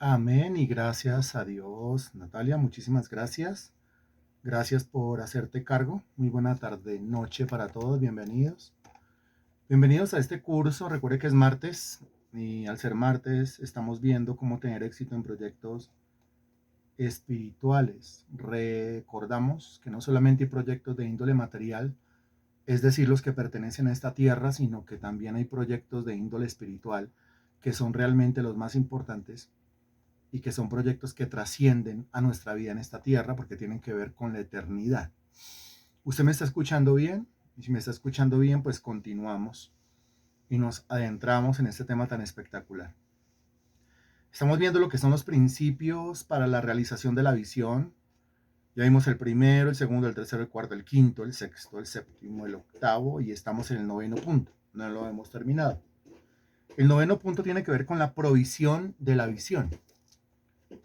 Amén y gracias a Dios. Natalia, muchísimas gracias. Gracias por hacerte cargo. Muy buena tarde, noche para todos. Bienvenidos. Bienvenidos a este curso. Recuerde que es martes y al ser martes estamos viendo cómo tener éxito en proyectos espirituales. Recordamos que no solamente hay proyectos de índole material, es decir, los que pertenecen a esta tierra, sino que también hay proyectos de índole espiritual que son realmente los más importantes y que son proyectos que trascienden a nuestra vida en esta tierra porque tienen que ver con la eternidad. ¿Usted me está escuchando bien? Y si me está escuchando bien, pues continuamos y nos adentramos en este tema tan espectacular. Estamos viendo lo que son los principios para la realización de la visión. Ya vimos el primero, el segundo, el tercero, el cuarto, el quinto, el sexto, el séptimo, el octavo y estamos en el noveno punto. No lo hemos terminado. El noveno punto tiene que ver con la provisión de la visión.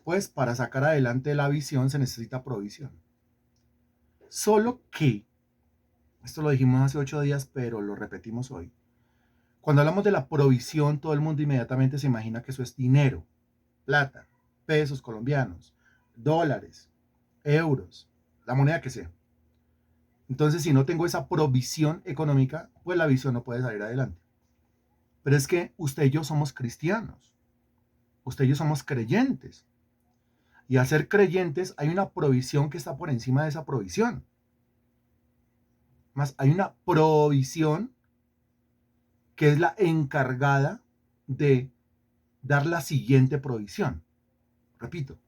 Pues para sacar adelante la visión se necesita provisión. Solo que, esto lo dijimos hace 8 días, pero lo repetimos hoy. Cuando hablamos de la provisión, todo el mundo inmediatamente se imagina que eso es dinero, plata, pesos colombianos, dólares, euros, la moneda que sea. Entonces, si no tengo esa provisión económica, pues la visión no puede salir adelante. Pero es que usted y yo somos cristianos, usted y yo somos creyentes. Y al ser creyentes hay una provisión que está por encima de esa provisión. Más hay una provisión que es la encargada de dar la siguiente provisión. Repito,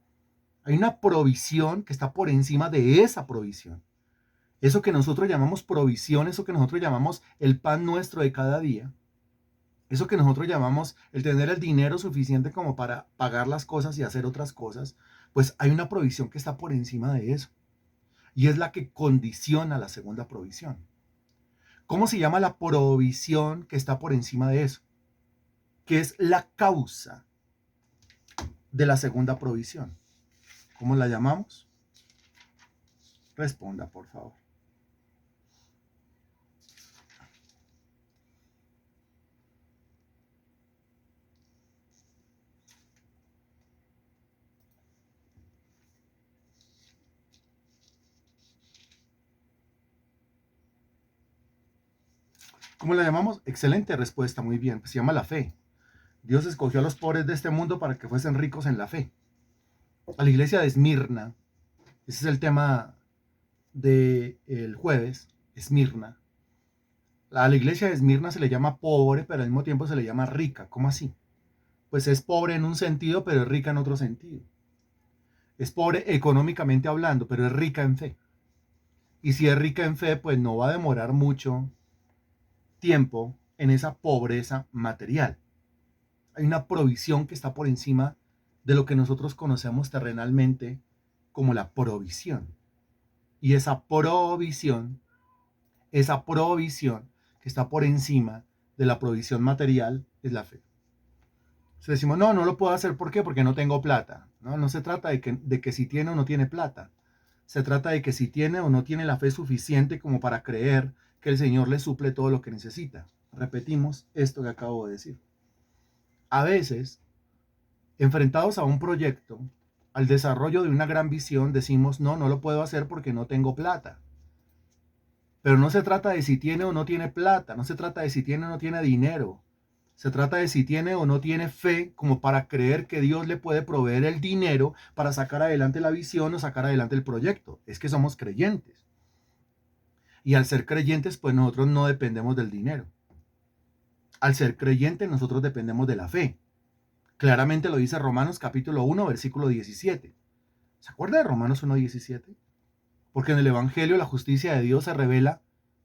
hay una provisión que está por encima de esa provisión. Eso que nosotros llamamos provisión, eso que nosotros llamamos el pan nuestro de cada día, eso que nosotros llamamos el tener el dinero suficiente como para pagar las cosas y hacer otras cosas, pues hay una provisión que está por encima de eso. Y es la que condiciona la segunda provisión. ¿Cómo se llama la provisión que está por encima de eso? Que es la causa de la segunda provisión. ¿Cómo la llamamos? Responda, por favor. ¿Cómo la llamamos? Excelente respuesta, muy bien. Pues se llama la fe. Dios escogió a los pobres de este mundo para que fuesen ricos en la fe. A la iglesia de Esmirna, ese es el tema del jueves, Esmirna. A la iglesia de Esmirna se le llama pobre, pero al mismo tiempo se le llama rica. ¿Cómo así? Pues es pobre en un sentido, pero es rica en otro sentido. Es pobre económicamente hablando, pero es rica en fe. Y si es rica en fe, pues no va a demorar mucho tiempo en esa pobreza material. Hay una provisión que está por encima de lo que nosotros conocemos terrenalmente como la provisión. Y esa provisión que está por encima de la provisión material es la fe. Si decimos, no, no lo puedo hacer, ¿por qué? Porque no tengo plata. No, no se trata de que si tiene o no tiene plata. Se trata de que si tiene o no tiene la fe suficiente como para creer que el Señor le suple todo lo que necesita. Repetimos esto que acabo de decir. A veces, enfrentados a un proyecto, al desarrollo de una gran visión, decimos, no, no lo puedo hacer porque no tengo plata. Pero no se trata de si tiene o no tiene plata, no se trata de si tiene o no tiene dinero. Se trata de si tiene o no tiene fe como para creer que Dios le puede proveer el dinero para sacar adelante la visión o sacar adelante el proyecto. Es que somos creyentes. Y al ser creyentes, pues nosotros no dependemos del dinero. Al ser creyentes, nosotros dependemos de la fe. Claramente lo dice Romanos capítulo 1, versículo 17. ¿Se acuerda de Romanos 1:17? Porque en el Evangelio la justicia de Dios se revela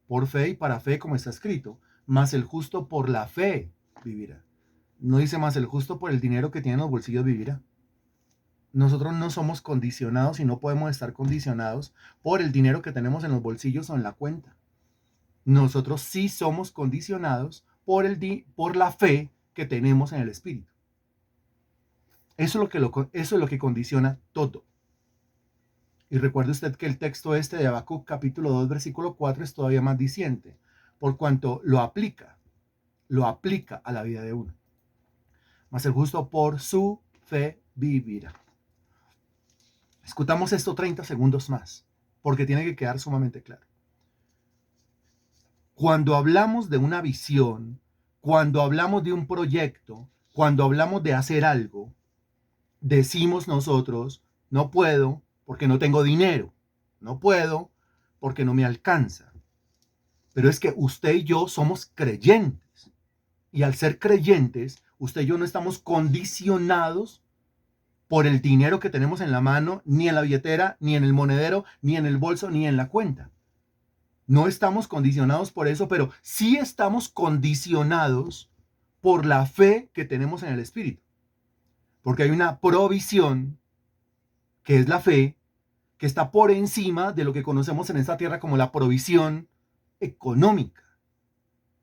por fe y para fe, como está escrito. Mas el justo por la fe vivirá. No dice más el justo por el dinero que tiene en los bolsillos vivirá. Nosotros no somos condicionados y no podemos estar condicionados por el dinero que tenemos en los bolsillos o en la cuenta. Nosotros sí somos condicionados por la fe que tenemos en el Espíritu. Eso es lo que condiciona todo. Y recuerde usted que el texto este de Habacuc capítulo 2 versículo 4 es todavía más diciente, por cuanto lo aplica a la vida de uno. Mas el justo por su fe vivirá. Escutamos esto 30 segundos más, porque tiene que quedar sumamente claro. Cuando hablamos de una visión, cuando hablamos de un proyecto, cuando hablamos de hacer algo, decimos nosotros, no puedo porque no tengo dinero, no puedo porque no me alcanza. Pero es que usted y yo somos creyentes. Y al ser creyentes, usted y yo no estamos condicionados por el dinero que tenemos en la mano, ni en la billetera, ni en el monedero, ni en el bolso, ni en la cuenta. No estamos condicionados por eso, pero sí estamos condicionados por la fe que tenemos en el Espíritu. Porque hay una provisión, que es la fe, que está por encima de lo que conocemos en esta tierra como la provisión económica.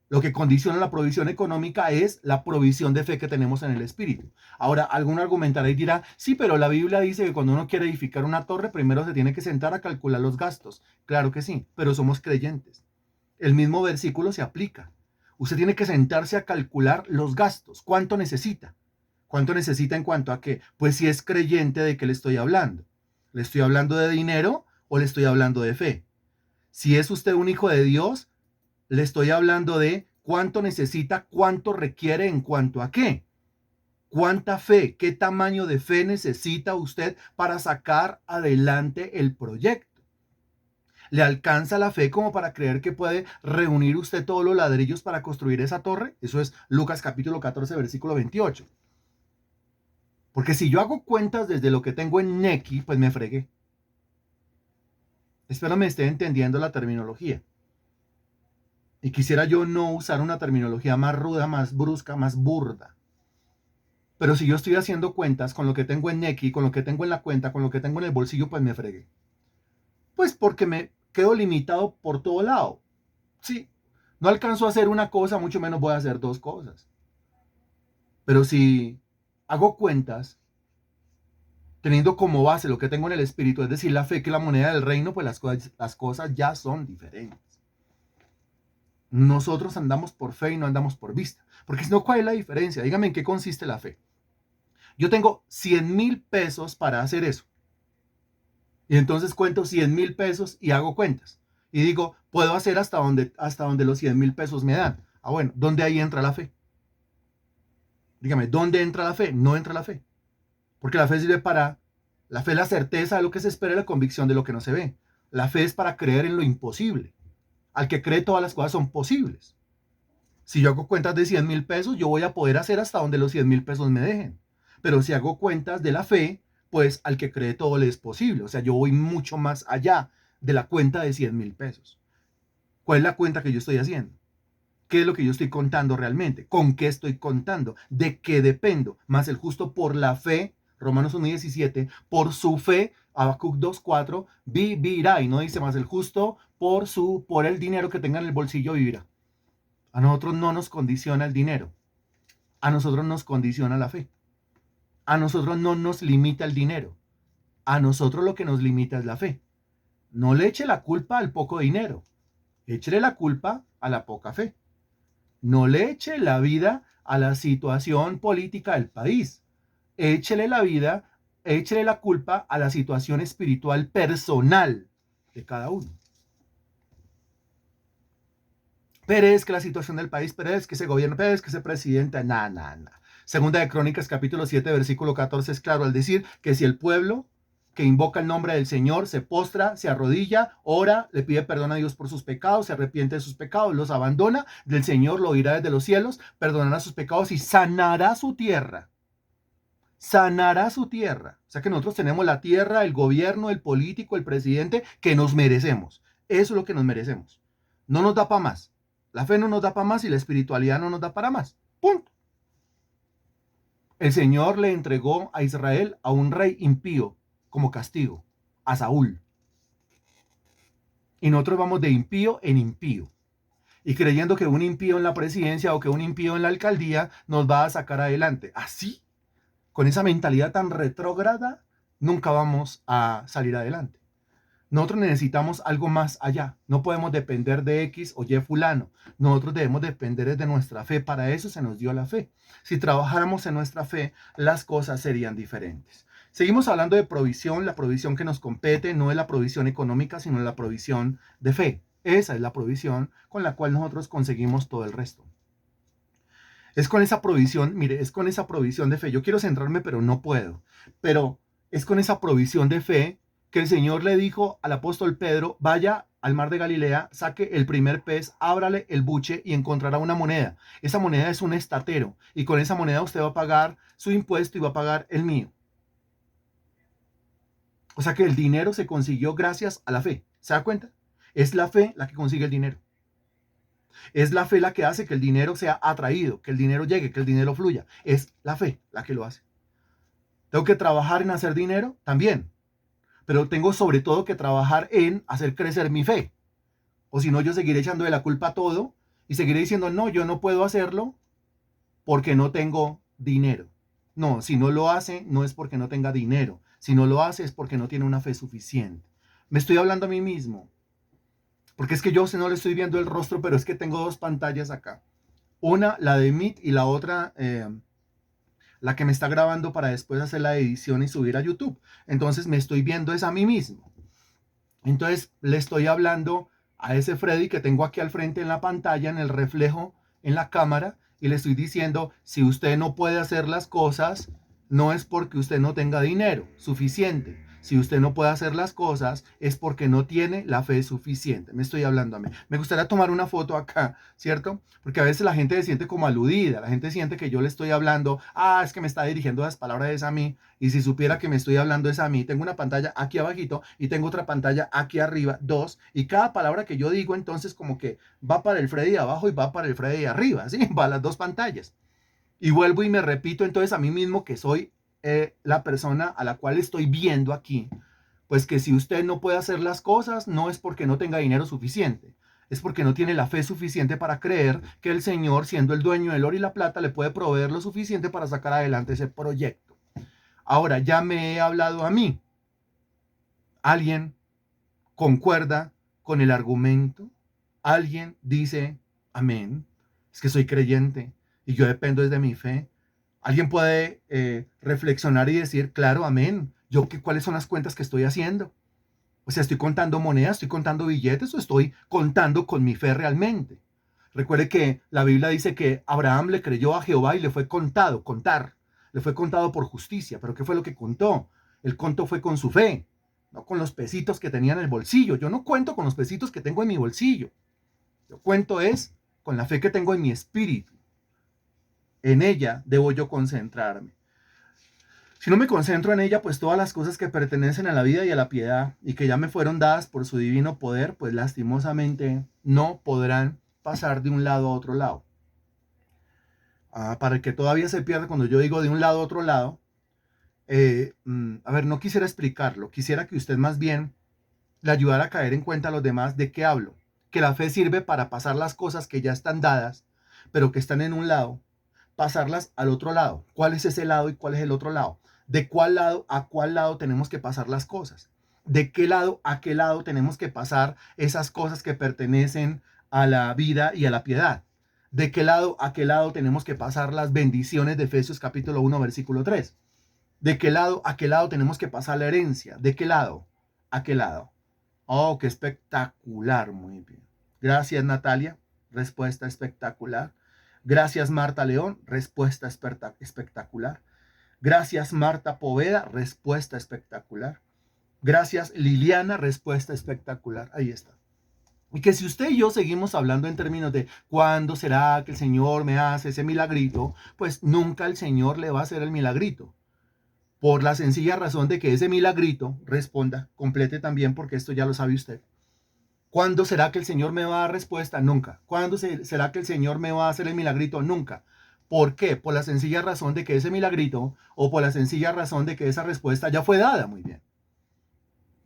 Lo que condiciona la provisión económica es la provisión de fe que tenemos en el Espíritu. Ahora, alguno argumentará y dirá, sí, pero la Biblia dice que cuando uno quiere edificar una torre, primero se tiene que sentar a calcular los gastos. Claro que sí, pero somos creyentes. El mismo versículo se aplica. Usted tiene que sentarse a calcular los gastos. ¿Cuánto necesita? ¿Cuánto necesita en cuanto a qué? Pues si es creyente, ¿de qué le estoy hablando? ¿Le estoy hablando de dinero o le estoy hablando de fe? Si es usted un hijo de Dios, le estoy hablando de cuánto necesita, cuánto requiere en cuanto a qué. ¿Cuánta fe, qué tamaño de fe necesita usted para sacar adelante el proyecto? ¿Le alcanza la fe como para creer que puede reunir usted todos los ladrillos para construir esa torre? Eso es Lucas capítulo 14, versículo 28. Porque si yo hago cuentas desde lo que tengo en Nequi, pues me fregué. Espero me esté entendiendo la terminología. Y quisiera yo no usar una terminología más ruda, más brusca, más burda. Pero si yo estoy haciendo cuentas con lo que tengo en Nequi, con lo que tengo en la cuenta, con lo que tengo en el bolsillo, pues me fregué. Pues porque me quedo limitado por todo lado. Sí, no alcanzo a hacer una cosa, mucho menos voy a hacer dos cosas. Pero si hago cuentas, teniendo como base lo que tengo en el espíritu, es decir, la fe, que es la moneda del reino, pues las cosas ya son diferentes. Nosotros andamos por fe y no andamos por vista. Porque si no, ¿cuál es la diferencia? Dígame en qué consiste la fe. Yo tengo 100,000 pesos para hacer eso. Y entonces cuento 100,000 pesos y hago cuentas. Y digo, puedo hacer hasta donde los 100,000 pesos me dan. Ah, bueno, ¿dónde ahí entra la fe? Dígame, ¿dónde entra la fe? No entra la fe. Porque la fe sirve para, la fe es la certeza de lo que se espera y la convicción de lo que no se ve. La fe es para creer en lo imposible. Al que cree todas las cosas son posibles. Si yo hago cuentas de 100,000 pesos, yo voy a poder hacer hasta donde los 100,000 pesos me dejen. Pero si hago cuentas de la fe, pues al que cree todo le es posible. O sea, yo voy mucho más allá de la cuenta de 100,000 pesos. ¿Cuál es la cuenta que yo estoy haciendo? ¿Qué es lo que yo estoy contando realmente? ¿Con qué estoy contando? ¿De qué dependo? Más el justo por la fe, Romanos 1:17, por su fe, Habacuc 2:4, vivirá. Y no dice más el justo por el dinero que tenga en el bolsillo vivirá. A nosotros no nos condiciona el dinero. A nosotros nos condiciona la fe. A nosotros no nos limita el dinero. A nosotros lo que nos limita es la fe. No le eche la culpa al poco dinero. Échele la culpa a la poca fe. No le eche la vida a la situación política del país. Échele la culpa a la situación espiritual personal de cada uno. Pero es que la situación del país, pero es que ese gobierno, pero es que ese presidente, nada. Segunda de Crónicas, capítulo 7, versículo 14 es claro al decir que si el pueblo que invoca el nombre del Señor se postra, se arrodilla, ora, le pide perdón a Dios por sus pecados, se arrepiente de sus pecados, los abandona, del Señor lo oirá desde los cielos, perdonará sus pecados y sanará su tierra. Sanará su tierra. O sea que nosotros tenemos la tierra, el gobierno, el político, el presidente que nos merecemos. Eso es lo que nos merecemos. No nos da para más. La fe no nos da para más y la espiritualidad no nos da para más. Punto. El Señor le entregó a Israel a un rey impío como castigo, a Saúl. Y nosotros vamos de impío en impío. Y creyendo que un impío en la presidencia o que un impío en la alcaldía nos va a sacar adelante. Así, con esa mentalidad tan retrógrada, nunca vamos a salir adelante. Nosotros necesitamos algo más allá. No podemos depender de X o Y fulano. Nosotros debemos depender de nuestra fe. Para eso se nos dio la fe. Si trabajáramos en nuestra fe, las cosas serían diferentes. Seguimos hablando de provisión. La provisión que nos compete no es la provisión económica, sino la provisión de fe. Esa es la provisión con la cual nosotros conseguimos todo el resto. Es con esa provisión, mire, es con esa provisión de fe. Yo quiero centrarme, pero no puedo. Pero es con esa provisión de fe que el Señor le dijo al apóstol Pedro, vaya al mar de Galilea, saque el primer pez, ábrale el buche y encontrará una moneda. Esa moneda es un estatero y con esa moneda usted va a pagar su impuesto y va a pagar el mío. O sea que el dinero se consiguió gracias a la fe. ¿Se da cuenta? Es la fe la que consigue el dinero. Es la fe la que hace que el dinero sea atraído, que el dinero llegue, que el dinero fluya. Es la fe la que lo hace. ¿Tengo que trabajar en hacer dinero? También. Pero tengo sobre todo que trabajar en hacer crecer mi fe. O si no, yo seguiré echando de la culpa a todo y seguiré diciendo, no, yo no puedo hacerlo porque no tengo dinero. No, si no lo hace, no es porque no tenga dinero. Si no lo hace, es porque no tiene una fe suficiente. Me estoy hablando a mí mismo. Porque es que yo no le estoy viendo el rostro, pero es que tengo dos pantallas acá. Una, la de Meet, y la otra, la que me está grabando para después hacer la edición y subir a YouTube. Entonces me estoy viendo es a mí mismo. Entonces le estoy hablando a ese Freddy que tengo aquí al frente en la pantalla, en el reflejo, en la cámara, y le estoy diciendo, si usted no puede hacer las cosas, no es porque usted no tenga dinero suficiente. Si usted no puede hacer las cosas, es porque no tiene la fe suficiente. Me estoy hablando a mí. Me gustaría tomar una foto acá, ¿cierto? Porque a veces la gente se siente como aludida, la gente siente que yo le estoy hablando, es que me está dirigiendo las palabras a mí, y si supiera que me estoy hablando es a mí. Tengo una pantalla aquí abajito y tengo otra pantalla aquí arriba, dos, y cada palabra que yo digo entonces como que va para el Freddy de abajo y va para el Freddy de arriba, ¿sí? Va a las dos pantallas. Y vuelvo y me repito entonces a mí mismo que soy la persona a la cual estoy viendo aquí. Pues que si usted no puede hacer las cosas, no es porque no tenga dinero suficiente. Es porque no tiene la fe suficiente para creer que el Señor, siendo el dueño del oro y la plata, le puede proveer lo suficiente para sacar adelante ese proyecto. Ahora, ya me he hablado a mí. ¿Alguien concuerda con el argumento? ¿Alguien dice, amén? Es que soy creyente y yo dependo desde mi fe. Alguien puede reflexionar y decir, claro, amén. ¿Cuáles son las cuentas que estoy haciendo? O sea, ¿estoy contando monedas, estoy contando billetes o estoy contando con mi fe realmente? Recuerde que la Biblia dice que Abraham le creyó a Jehová y le fue contado, contar. Le fue contado por justicia. ¿Pero qué fue lo que contó? El conto fue con su fe, no con los pesitos que tenía en el bolsillo. Yo no cuento con los pesitos que tengo en mi bolsillo. Yo cuento es con la fe que tengo en mi espíritu. En ella debo yo concentrarme. Si no me concentro en ella, pues todas las cosas que pertenecen a la vida y a la piedad y que ya me fueron dadas por su divino poder, pues lastimosamente no podrán pasar de un lado a otro lado. Para el que todavía se pierde cuando yo digo de un lado a otro lado, a ver, no quisiera explicarlo, quisiera que usted más bien le ayudara a caer en cuenta a los demás de qué hablo, que la fe sirve para pasar las cosas que ya están dadas, pero que están en un lado, pasarlas al otro lado. ¿Cuál es ese lado y cuál es el otro lado? ¿De cuál lado a cuál lado tenemos que pasar las cosas? ¿De qué lado a qué lado tenemos que pasar esas cosas que pertenecen a la vida y a la piedad? ¿De qué lado a qué lado tenemos que pasar las bendiciones de Efesios capítulo 1, versículo 3? ¿De qué lado a qué lado tenemos que pasar la herencia? ¿De qué lado a qué lado? Oh, qué espectacular, muy bien. Gracias, Natalia. Respuesta espectacular. Gracias, Marta León. Respuesta espectacular. Gracias, Marta Poveda. Respuesta espectacular. Gracias, Liliana. Respuesta espectacular. Ahí está. Y que si usted y yo seguimos hablando en términos de cuándo será que el Señor me hace ese milagrito, pues nunca el Señor le va a hacer el milagrito. Por la sencilla razón de que ese milagrito responda, complete también, porque esto ya lo sabe usted. ¿Cuándo será que el Señor me va a dar respuesta? Nunca. ¿Cuándo será que el Señor me va a hacer el milagrito? Nunca. ¿Por qué? Por la sencilla razón de que ese milagrito o por la sencilla razón de que esa respuesta ya fue dada. Muy bien.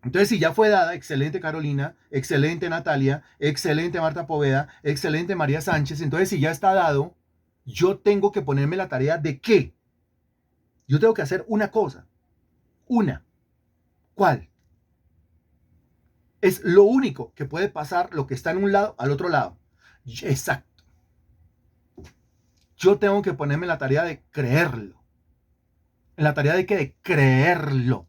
Entonces, si ya fue dada, excelente Carolina, excelente Natalia, excelente Marta Poveda, excelente María Sánchez. Entonces, si ya está dado, yo tengo que ponerme la tarea de qué. Yo tengo que hacer una cosa. Una. ¿Cuál? Es lo único que puede pasar lo que está en un lado al otro lado. Exacto. Yo tengo que ponerme en la tarea de creerlo. En la tarea de que de creerlo.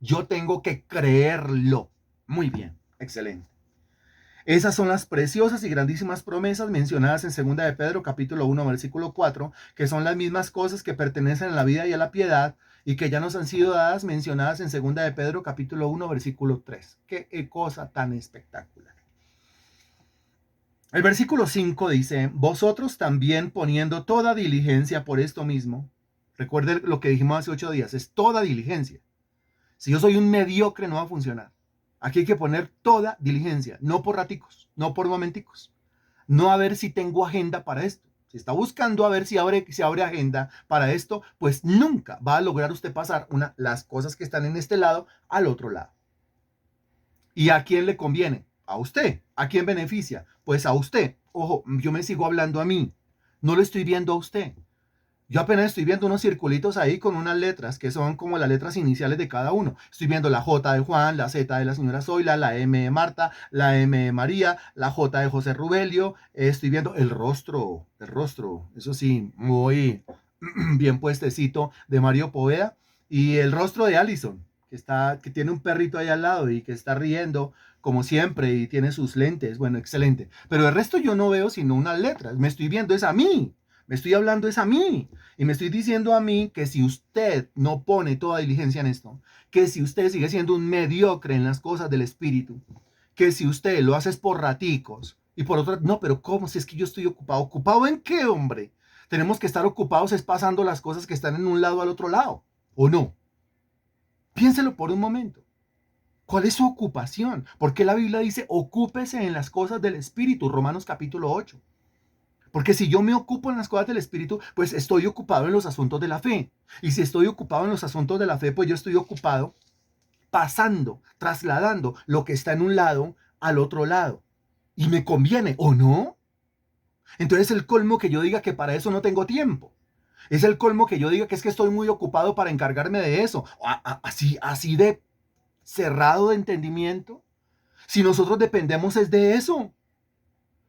Yo tengo que creerlo. Muy bien, excelente. Esas son las preciosas y grandísimas promesas mencionadas en 2 de Pedro capítulo 1 versículo 4, que son las mismas cosas que pertenecen a la vida y a la piedad y que ya nos han sido dadas mencionadas en 2 de Pedro capítulo 1 versículo 3. Qué cosa tan espectacular. El versículo 5 dice, vosotros también poniendo toda diligencia por esto mismo. Recuerden lo que dijimos hace 8 días, es toda diligencia. Si yo soy un mediocre no va a funcionar. Aquí hay que poner toda diligencia, no por raticos, no por momenticos. No a ver si tengo agenda para esto. Si está buscando a ver si abre agenda para esto, pues nunca va a lograr usted pasar las cosas que están en este lado al otro lado. ¿Y a quién le conviene? A usted. ¿A quién beneficia? Pues a usted. Ojo, yo me sigo hablando a mí. No lo estoy viendo a usted. Yo apenas estoy viendo unos circulitos ahí con unas letras que son como las letras iniciales de cada uno. Estoy viendo la J de Juan, la Z de la señora Zoila, la M de Marta, la M de María, la J de José Rubelio. Estoy viendo el rostro, eso sí, muy bien puestecito de Mario Poveda. Y el rostro de Allison, que tiene un perrito ahí al lado y que está riendo como siempre y tiene sus lentes. Bueno, excelente. Pero el resto yo no veo sino unas letras. Me estoy viendo es a mí. Me estoy hablando es a mí. Y me estoy diciendo a mí que si usted no pone toda diligencia en esto, que si usted sigue siendo un mediocre en las cosas del espíritu, que si usted lo hace por raticos y por otro, no, pero ¿cómo? Si es que yo estoy ocupado. ¿Ocupado en qué, hombre? Tenemos que estar ocupados es pasando las cosas que están en un lado al otro lado, ¿o no? Piénselo por un momento. ¿Cuál es su ocupación? Porque la Biblia dice, ocúpese en las cosas del espíritu, Romanos capítulo 8. Porque si yo me ocupo en las cosas del espíritu, pues estoy ocupado en los asuntos de la fe. Y si estoy ocupado en los asuntos de la fe, pues yo estoy ocupado pasando, trasladando lo que está en un lado al otro lado. Y me conviene, ¿o no? Entonces es el colmo que yo diga que para eso no tengo tiempo. Es el colmo que yo diga que es que estoy muy ocupado para encargarme de eso. Así de cerrado de entendimiento. Si nosotros dependemos es de eso.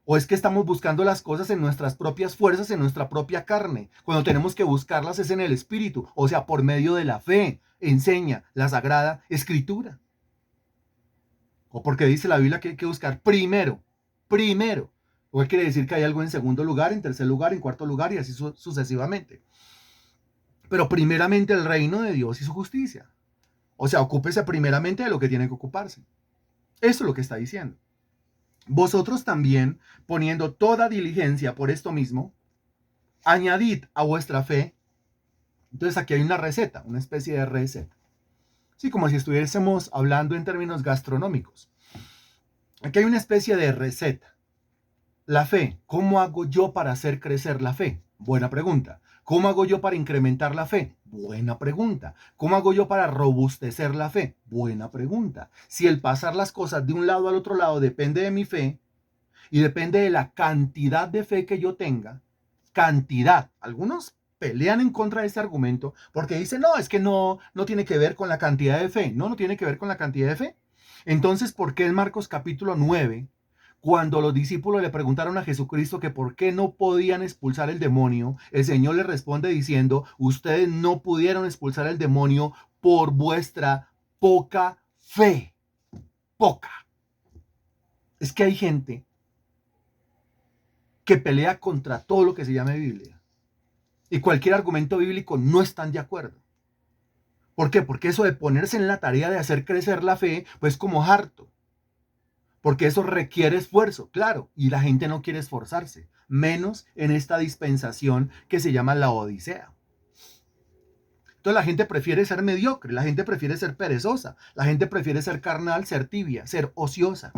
¿O es que estamos buscando las cosas en nuestras propias fuerzas, en nuestra propia carne? Cuando tenemos que buscarlas es en el espíritu, o sea, por medio de la fe, enseña la Sagrada Escritura. O porque dice la Biblia que hay que buscar primero. O quiere decir que hay algo en segundo lugar, en tercer lugar, en cuarto lugar y así sucesivamente. Pero primeramente el reino de Dios y su justicia. O sea, ocúpese primeramente de lo que tiene que ocuparse. Eso es lo que está diciendo. Vosotros también, poniendo toda diligencia por esto mismo, añadid a vuestra fe. Entonces aquí hay una receta, una especie de receta. Sí, como si estuviésemos hablando en términos gastronómicos. Aquí hay una especie de receta. La fe, ¿cómo hago yo para hacer crecer la fe? Buena pregunta. ¿Cómo hago yo para incrementar la fe? Buena pregunta. ¿Cómo hago yo para robustecer la fe? Buena pregunta. Si el pasar las cosas de un lado al otro lado depende de mi fe y depende de la cantidad de fe que yo tenga, cantidad. Algunos pelean en contra de este argumento porque dicen, no, es que no tiene que ver con la cantidad de fe. No tiene que ver con la cantidad de fe. Entonces, ¿por qué en Marcos capítulo 9, cuando los discípulos le preguntaron a Jesucristo que por qué no podían expulsar el demonio, el Señor les responde diciendo, ustedes no pudieron expulsar el demonio por vuestra poca fe? Poca. Es que hay gente que pelea contra todo lo que se llame Biblia. Y cualquier argumento bíblico no están de acuerdo. ¿Por qué? Porque eso de ponerse en la tarea de hacer crecer la fe, pues como harto. Porque eso requiere esfuerzo, claro, y la gente no quiere esforzarse, menos en esta dispensación que se llama la Odisea. Entonces la gente prefiere ser mediocre, la gente prefiere ser perezosa, la gente prefiere ser carnal, ser tibia, ser ociosa.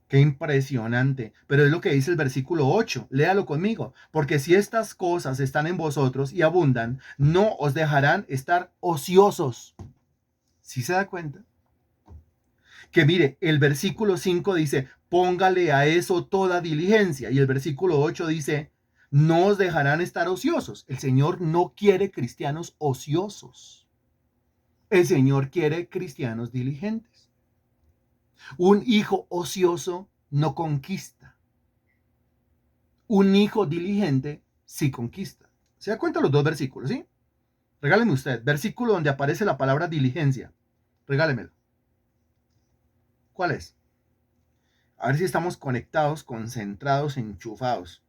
Qué impresionante. Pero es lo que dice el versículo 8. Léalo conmigo. Porque si estas cosas están en vosotros y abundan, no os dejarán estar ociosos. ¿Sí se da cuenta? Que mire, el versículo 5 dice, póngale a eso toda diligencia. Y el versículo 8 dice, no os dejarán estar ociosos. El Señor no quiere cristianos ociosos. El Señor quiere cristianos diligentes. Un hijo ocioso no conquista. Un hijo diligente sí conquista. ¿Se da cuenta los dos versículos, sí? Regáleme usted. Versículo donde aparece la palabra diligencia. Regálemelo. ¿Cuál es? A ver si estamos conectados, concentrados, enchufados.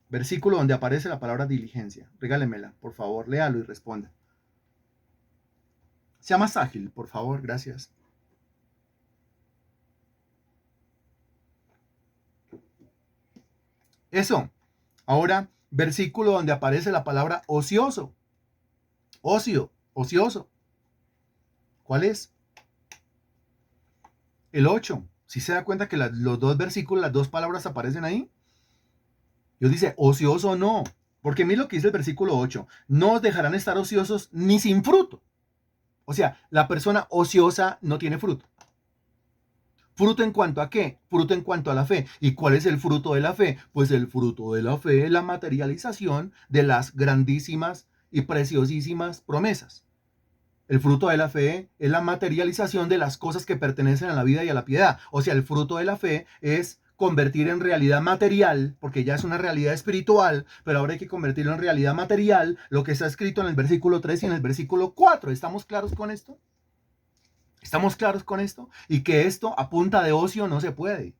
Versículo donde aparece la palabra diligencia. Regálemela, por favor, léalo y responda. Sea más ágil, por favor, gracias. Eso. Ahora, versículo donde aparece la palabra ocioso. Ocio, ocioso. ¿Cuál es? El 8. Si se da cuenta que los dos versículos, las dos palabras aparecen ahí. Dios dice, ocioso no. Porque mira lo que dice el versículo 8. No os dejarán estar ociosos ni sin fruto. O sea, la persona ociosa no tiene fruto. ¿Fruto en cuanto a qué? Fruto en cuanto a la fe. ¿Y cuál es el fruto de la fe? Pues el fruto de la fe es la materialización de las grandísimas y preciosísimas promesas. El fruto de la fe es la materialización de las cosas que pertenecen a la vida y a la piedad. O sea, el fruto de la fe es convertir en realidad material, porque ya es una realidad espiritual, pero ahora hay que convertirlo en realidad material, lo que está escrito en el versículo 3 y en el versículo 4. ¿Estamos claros con esto? ¿Estamos claros con esto? Y que esto a punta de ocio no se puede.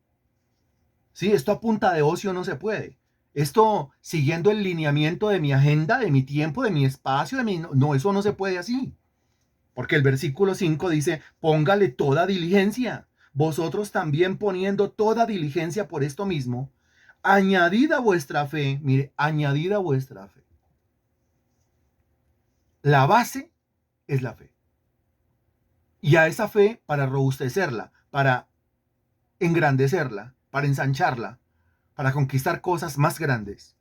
Sí, esto a punta de ocio no se puede. Esto siguiendo el lineamiento de mi agenda, de mi tiempo, de mi espacio, de mi... No, eso no se puede así. Porque el versículo 5 dice, póngale toda diligencia. Vosotros también poniendo toda diligencia por esto mismo, añadida vuestra fe, mire, añadida vuestra fe. La base es la fe. Y a esa fe, para robustecerla, para engrandecerla, para ensancharla, para conquistar cosas más grandes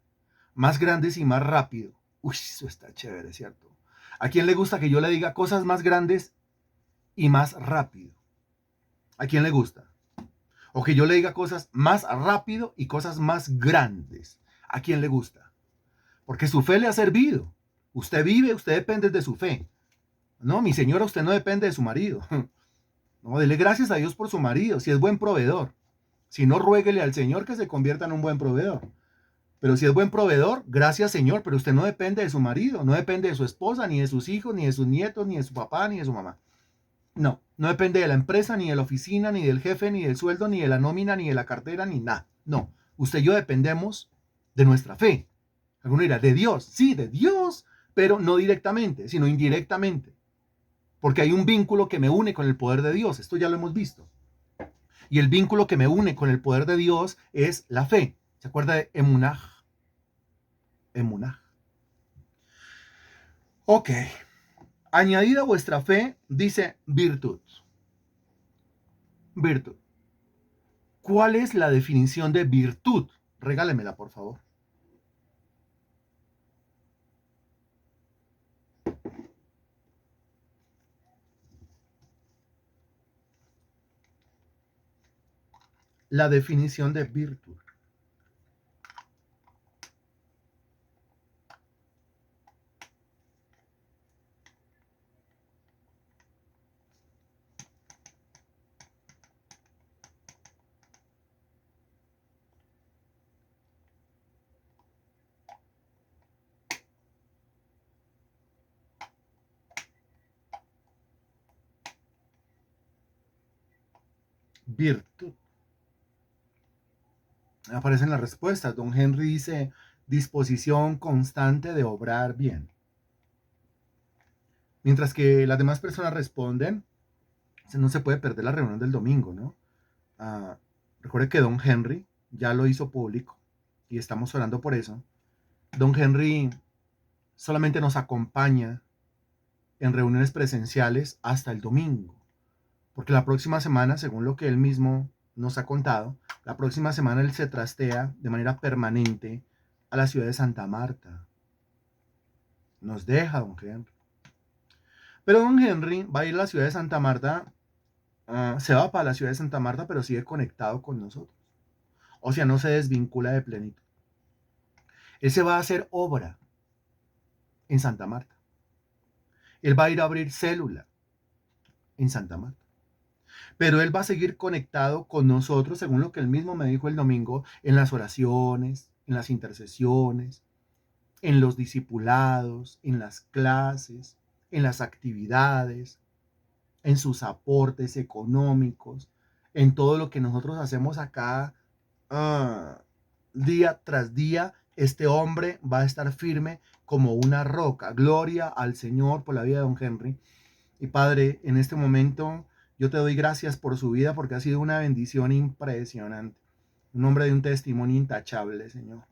y más rápido. Uy, eso está chévere, ¿cierto? ¿A quién le gusta que yo le diga cosas más grandes y más rápido? ¿A quién le gusta? O que yo le diga cosas más rápido y cosas más grandes. ¿A quién le gusta? Porque su fe le ha servido. Usted vive, usted depende de su fe. No, mi señora, usted no depende de su marido. No, dele gracias a Dios por su marido, si es buen proveedor. Si no, ruéguele al Señor que se convierta en un buen proveedor. Pero si es buen proveedor, gracias Señor, pero usted no depende de su marido, no depende de su esposa, ni de sus hijos, ni de sus nietos, ni de su papá, ni de su mamá. No, no depende de la empresa, ni de la oficina, ni del jefe, ni del sueldo, ni de la nómina, ni de la cartera, ni nada. No, usted y yo dependemos de nuestra fe. Alguno dirá, de Dios, sí, de Dios, pero no directamente, sino indirectamente. Porque hay un vínculo que me une con el poder de Dios, esto ya lo hemos visto. Y el vínculo que me une con el poder de Dios es la fe. ¿Se acuerda de Emunah? Emunah. Ok. Añadida vuestra fe, dice virtud. Virtud. ¿Cuál es la definición de virtud? Regálemela, por favor. La definición de virtud. Virtud. Aparecen las respuestas. Don Henry dice disposición constante de obrar bien. Mientras que las demás personas responden, no se puede perder la reunión del domingo, ¿no? Recuerde que Don Henry ya lo hizo público y estamos orando por eso. Don Henry solamente nos acompaña en reuniones presenciales hasta el domingo, porque la próxima semana, según lo que él mismo nos ha contado, la próxima semana él se trastea de manera permanente a la ciudad de Santa Marta. Nos deja Don Henry. Pero Don Henry va a ir a la ciudad de Santa Marta, se va para la ciudad de Santa Marta, pero sigue conectado con nosotros. O sea, no se desvincula de plenitud. Él se va a hacer obra en Santa Marta. Él va a ir a abrir célula en Santa Marta. pero Él va a seguir conectado con nosotros, según lo que Él mismo me dijo el domingo, en las oraciones, en las intercesiones, en los discipulados, en las clases, en las actividades, en sus aportes económicos, en todo lo que nosotros hacemos acá, ah, día tras día. Este hombre va a estar firme como una roca. Gloria al Señor por la vida de don Henry. Y Padre, en este momento yo te doy gracias por su vida porque ha sido una bendición impresionante. Un hombre de un testimonio intachable, Señor.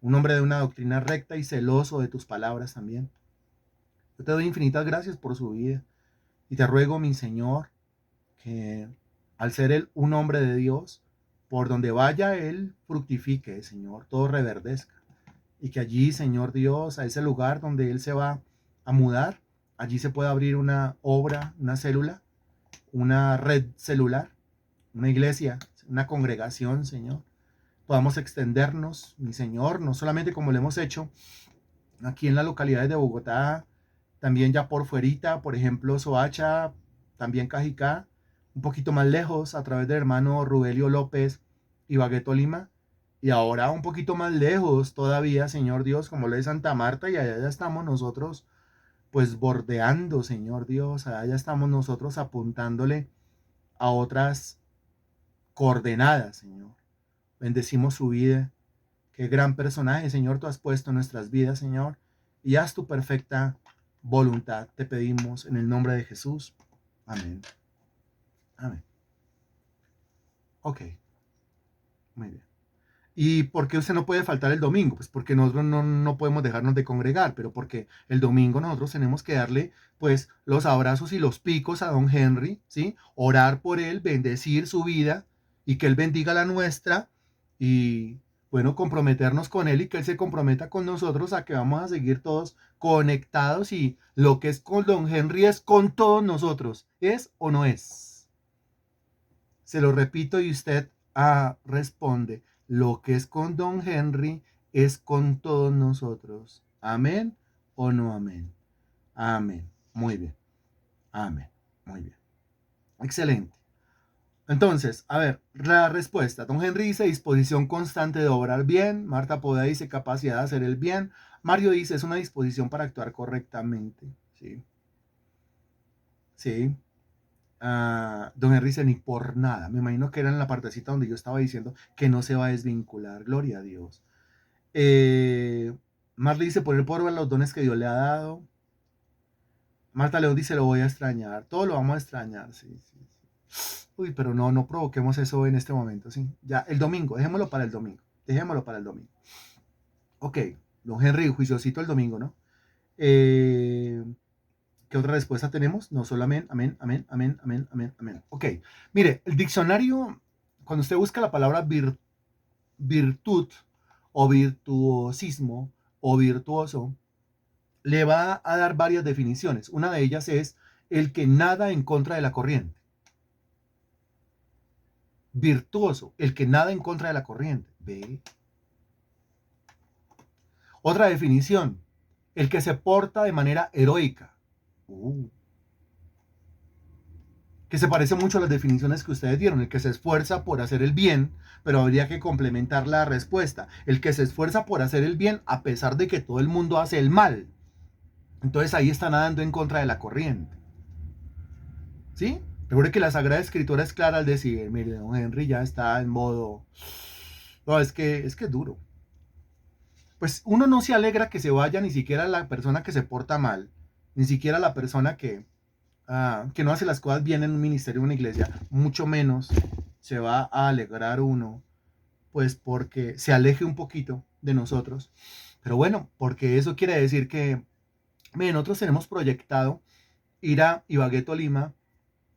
Un hombre de una doctrina recta y celoso de tus palabras también. Yo te doy infinitas gracias por su vida. Y te ruego, mi Señor, que al ser él un hombre de Dios, por donde vaya él fructifique, Señor, todo reverdezca. Y que allí, Señor Dios, a ese lugar donde él se va a mudar, allí se pueda abrir una obra, una célula, una red celular, una iglesia, una congregación, Señor. Podamos extendernos, mi Señor, no solamente como lo hemos hecho aquí en las localidades de Bogotá, también ya por fuerita, por ejemplo, Soacha, también Cajicá, un poquito más lejos, a través del hermano Rubelio López y Bagueto Lima, y ahora un poquito más lejos todavía, Señor Dios, como lo de Santa Marta, y allá ya estamos nosotros, pues bordeando, Señor Dios, allá ya estamos nosotros apuntándole a otras coordenadas, Señor. Bendecimos su vida. Qué gran personaje, Señor, tú has puesto en nuestras vidas, Señor, y haz tu perfecta voluntad. Te pedimos en el nombre de Jesús. Amén. Amén. Ok, muy bien. ¿Y por qué usted no puede faltar el domingo? Pues porque nosotros no podemos dejarnos de congregar, pero porque el domingo nosotros tenemos que darle pues los abrazos y los picos a don Henry, ¿sí? Orar por él, bendecir su vida y que él bendiga la nuestra y bueno, comprometernos con él y que él se comprometa con nosotros a que vamos a seguir todos conectados y lo que es con don Henry es con todos nosotros. ¿Es o no es? Se lo repito y usted responde. Lo que es con don Henry es con todos nosotros. ¿Amén o no amén? Amén. Muy bien. Amén. Muy bien. Excelente. Entonces, a ver, la respuesta. Don Henry dice disposición constante de obrar bien. Marta Poda dice capacidad de hacer el bien. Mario dice es una disposición para actuar correctamente. Sí. Sí. Don Henry dice ni por nada. Me imagino que era en la partecita donde yo estaba diciendo que no se va a desvincular. Gloria a Dios. Marley dice poner por obra los dones que Dios le ha dado. Marta León dice lo voy a extrañar. Todo lo vamos a extrañar. Sí, sí, sí. Uy, pero no provoquemos eso en este momento. Sí. Ya, el domingo. Dejémoslo para el domingo. Dejémoslo para el domingo. Ok. Don Henry, juiciosito el domingo, ¿no? ¿Qué otra respuesta tenemos? No, solo amén, amén, amén, amén, amén, amén, amén. Ok, mire, el diccionario, cuando usted busca la palabra virtud o virtuosismo o virtuoso, le va a dar varias definiciones. Una de ellas es el que nada en contra de la corriente. Virtuoso, el que nada en contra de la corriente. ¿Ve? Otra definición, el que se porta de manera heroica. Que se parece mucho a las definiciones que ustedes dieron, el que se esfuerza por hacer el bien, pero habría que complementar la respuesta, el que se esfuerza por hacer el bien a pesar de que todo el mundo hace el mal. Entonces ahí está nadando en contra de la corriente. ¿Sí? Recuerde que la Sagrada Escritura es clara al decir, mire, don Henry ya está en modo... No, es que es duro. Pues uno no se alegra que se vaya ni siquiera la persona que se porta mal, ni siquiera la persona que no hace las cosas bien en un ministerio o una iglesia, mucho menos se va a alegrar uno, pues porque se aleje un poquito de nosotros. Pero bueno, porque eso quiere decir que nosotros tenemos proyectado ir a Ibagué, Tolima,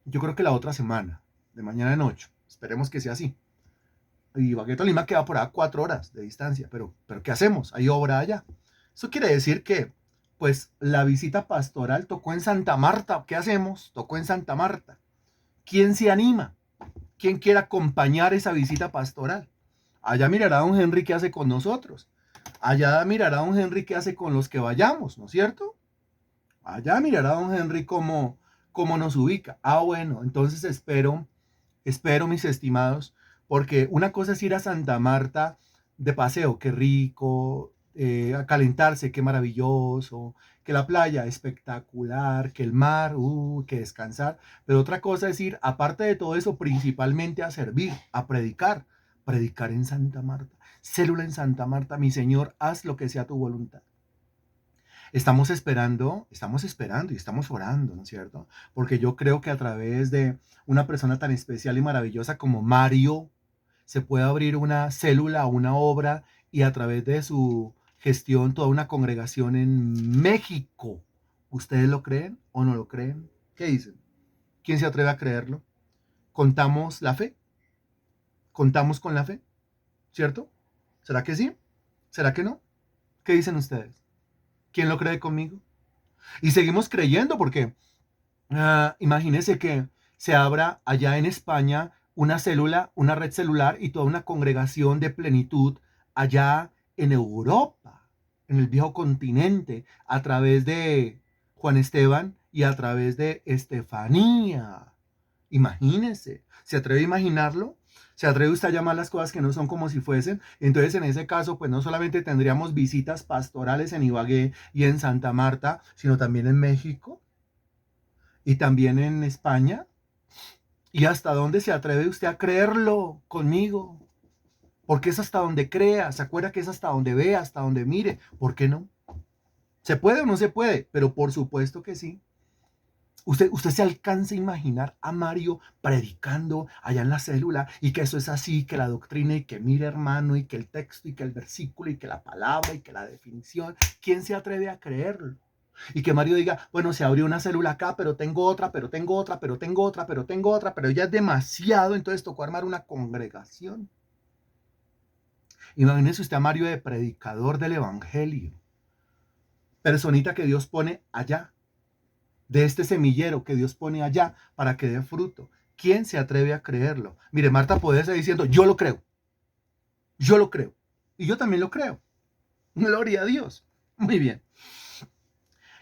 yo creo que la otra semana, de mañana en 8. Esperemos que sea así. Ibagué, Tolima queda por a 4 horas de distancia, pero ¿qué hacemos? Hay obra allá. Eso quiere decir que pues la visita pastoral tocó en Santa Marta. ¿Qué hacemos? Tocó en Santa Marta. ¿Quién se anima? ¿Quién quiere acompañar esa visita pastoral? Allá mirará don Henry qué hace con nosotros. Allá mirará don Henry qué hace con los que vayamos, ¿no es cierto? Allá mirará don Henry cómo ¿cómo nos ubica? Ah, bueno, entonces espero mis estimados, porque una cosa es ir a Santa Marta de paseo, qué rico, a calentarse, qué maravilloso, que la playa espectacular, que el mar, que descansar, pero otra cosa es ir, aparte de todo eso, principalmente a servir, a predicar en Santa Marta, célula en Santa Marta, mi Señor, haz lo que sea tu voluntad. Estamos esperando y estamos orando, ¿no es cierto? Porque yo creo que a través de una persona tan especial y maravillosa como Mario, se puede abrir una célula, una obra y a través de su gestión toda una congregación en México. ¿Ustedes lo creen o no lo creen? ¿Qué dicen? ¿Quién se atreve a creerlo? ¿Contamos la fe? ¿Contamos con la fe? ¿Cierto? ¿Será que sí? ¿Será que no? ¿Qué dicen ustedes? ¿Quién lo cree conmigo? Y seguimos creyendo porque imagínense que se abra allá en España una célula, una red celular y toda una congregación de plenitud allá en Europa, en el viejo continente, a través de Juan Esteban y a través de Estefanía. Imagínense, ¿se atreve a imaginarlo? ¿Se atreve usted a llamar las cosas que no son como si fuesen? Entonces, en ese caso, pues no solamente tendríamos visitas pastorales en Ibagué y en Santa Marta, sino también en México y también en España. ¿Y hasta dónde se atreve usted a creerlo conmigo? Porque es hasta donde crea, se acuerda que es hasta donde vea, hasta donde mire. ¿Por qué no? ¿Se puede o no se puede? Pero por supuesto que sí. Usted se alcanza a imaginar a Mario predicando allá en la célula y que eso es así, que la doctrina y que mire hermano y que el texto y que el versículo y que la palabra y que la definición. ¿Quién se atreve a creerlo? Y que Mario diga, bueno, se abrió una célula acá, pero tengo otra, pero tengo otra, pero tengo otra, pero tengo otra, pero ya es demasiado, entonces tocó armar una congregación. Imagínese usted a Mario de predicador del evangelio, personita que Dios pone allá, de este semillero que Dios pone allá para que dé fruto. ¿Quién se atreve a creerlo? Mire, Marta puede estar diciendo, yo lo creo, y yo también lo creo. Gloria a Dios. Muy bien.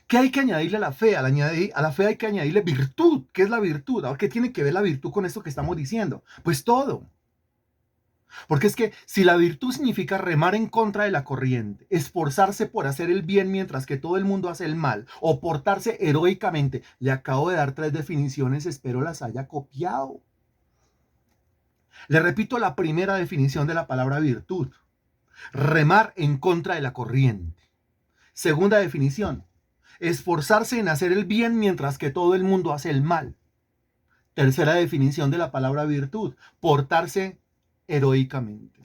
¿Qué hay que añadirle a la fe? A la fe hay que añadirle virtud. ¿Qué es la virtud? Ahora, ¿qué tiene que ver la virtud con esto que estamos diciendo? Pues todo. Porque es que si la virtud significa remar en contra de la corriente, esforzarse por hacer el bien mientras que todo el mundo hace el mal, o portarse heroicamente, le acabo de dar 3 definiciones, espero las haya copiado. Le repito la primera definición de la palabra virtud: remar en contra de la corriente. Segunda definición: esforzarse en hacer el bien mientras que todo el mundo hace el mal. Tercera definición de la palabra virtud: portarse heroicamente.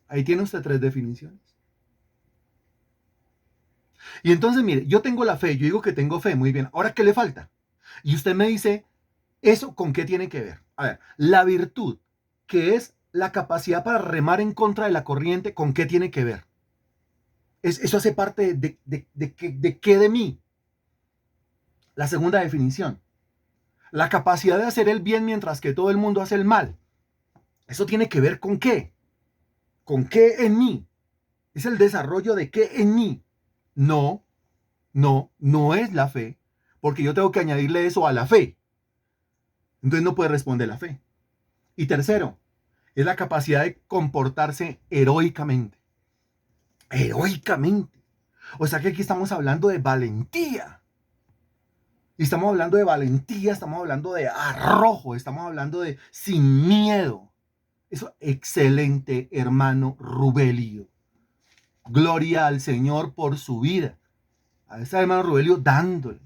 Ahí tiene usted 3 definiciones. Y entonces, mire, yo tengo la fe, yo digo que tengo fe, muy bien. Ahora, ¿qué le falta? Y usted me dice, ¿eso con qué tiene que ver? A ver, la virtud, que es la capacidad para remar en contra de la corriente, ¿con qué tiene que ver? Eso hace parte de qué de mí. La segunda definición: la capacidad de hacer el bien mientras que todo el mundo hace el mal. ¿Eso tiene que ver con qué? ¿Con qué en mí? ¿Es el desarrollo de qué en mí? No, no es la fe, porque yo tengo que añadirle eso a la fe. Entonces no puede responder la fe. Y tercero, es la capacidad de comportarse heroicamente. Heroicamente. O sea que aquí estamos hablando de valentía. Y estamos hablando de valentía, estamos hablando de arrojo, estamos hablando de sin miedo. Eso, excelente, hermano Rubelio. Gloria al Señor por su vida. A ese hermano Rubelio dándole.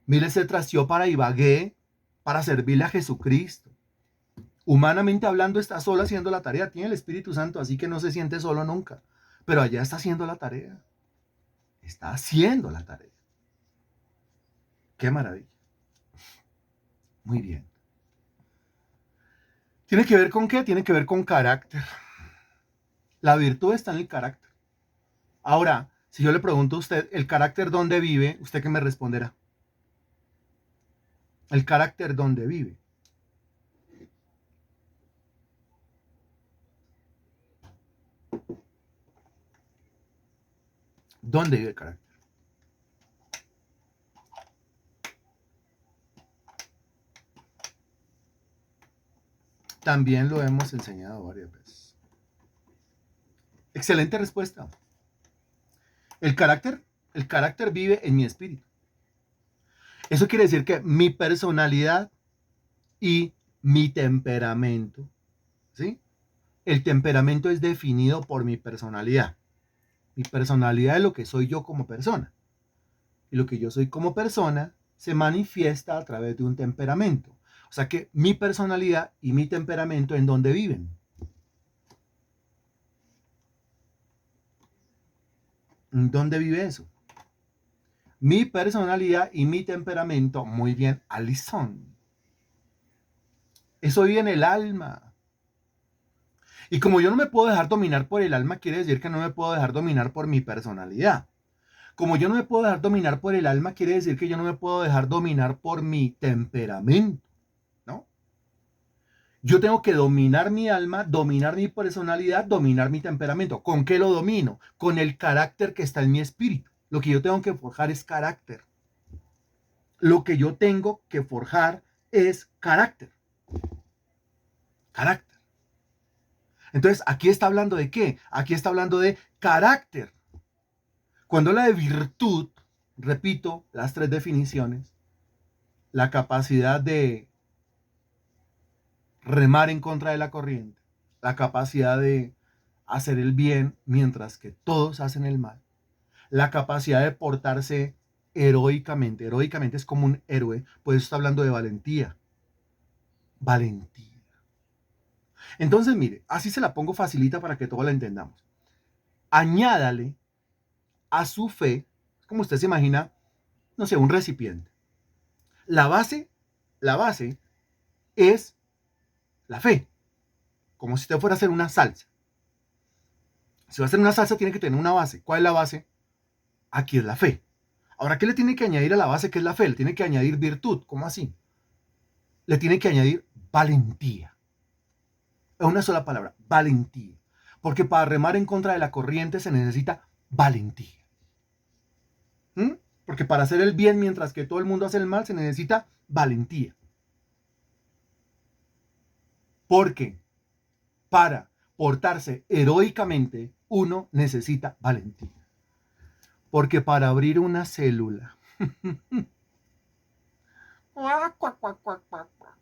Mire, se tració para Ibagué para servirle a Jesucristo. Humanamente hablando, está solo haciendo la tarea. Tiene el Espíritu Santo, así que no se siente solo nunca. Pero allá está haciendo la tarea. Está haciendo la tarea. Qué maravilla. Muy bien. ¿Tiene que ver con qué? Tiene que ver con carácter. La virtud está en el carácter. Ahora, si yo le pregunto a usted, ¿el carácter dónde vive? ¿Usted qué me responderá? El carácter dónde vive. ¿Dónde vive el carácter? También lo hemos enseñado varias veces. Excelente respuesta. El carácter vive en mi espíritu. Eso quiere decir que mi personalidad y mi temperamento, ¿sí? El temperamento es definido por mi personalidad. Mi personalidad es lo que soy yo como persona. Y lo que yo soy como persona se manifiesta a través de un temperamento. O sea que mi personalidad y mi temperamento, ¿en dónde viven? ¿En dónde vive eso? Mi personalidad y mi temperamento, muy bien, Alison. Eso vive en el alma. Y como yo no me puedo dejar dominar por el alma, quiere decir que no me puedo dejar dominar por mi personalidad. Como yo no me puedo dejar dominar por el alma, quiere decir que yo no me puedo dejar dominar por mi temperamento, ¿no? Yo tengo que dominar mi alma, dominar mi personalidad, dominar mi temperamento. ¿Con qué lo domino? Con el carácter que está en mi espíritu. Lo que yo tengo que forjar es carácter. Lo que yo tengo que forjar es carácter. Carácter. Entonces, aquí está hablando de qué? Aquí está hablando de carácter. Cuando habla de virtud, repito las tres definiciones: la capacidad de remar en contra de la corriente, la capacidad de hacer el bien mientras que todos hacen el mal, la capacidad de portarse heroicamente. Heroicamente es como un héroe, pues está hablando de valentía. Valentía. Entonces, mire, así se la pongo facilita para que todos la entendamos. Añádale a su fe, como usted se imagina, no sé, un recipiente. La base, la base es la fe, como si usted fuera a hacer una salsa. Si va a hacer una salsa, tiene que tener una base. ¿Cuál es la base? Aquí es la fe. Ahora, ¿qué le tiene que añadir a la base que es la fe? Le tiene que añadir virtud. ¿Cómo así? Le tiene que añadir valentía. Es una sola palabra, valentía. Porque para remar en contra de la corriente se necesita valentía. ¿Mm? Porque para hacer el bien mientras que todo el mundo hace el mal se necesita valentía. Porque para portarse heroicamente uno necesita valentía. Porque para abrir una célula,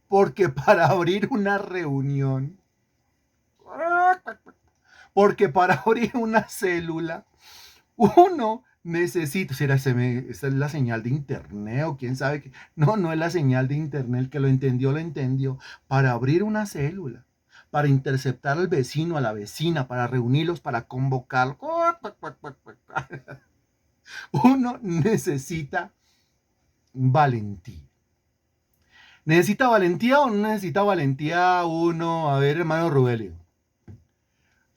porque para abrir una reunión, porque para abrir una célula, uno necesita, será esta es la señal de internet o quién sabe qué. No, no es la señal de internet, el que lo entendió, lo entendió. Para abrir una célula, para interceptar al vecino, a la vecina, para reunirlos, para convocar. Uno necesita valentía. ¿Necesita valentía o no necesita valentía uno? A ver, hermano Rubelio.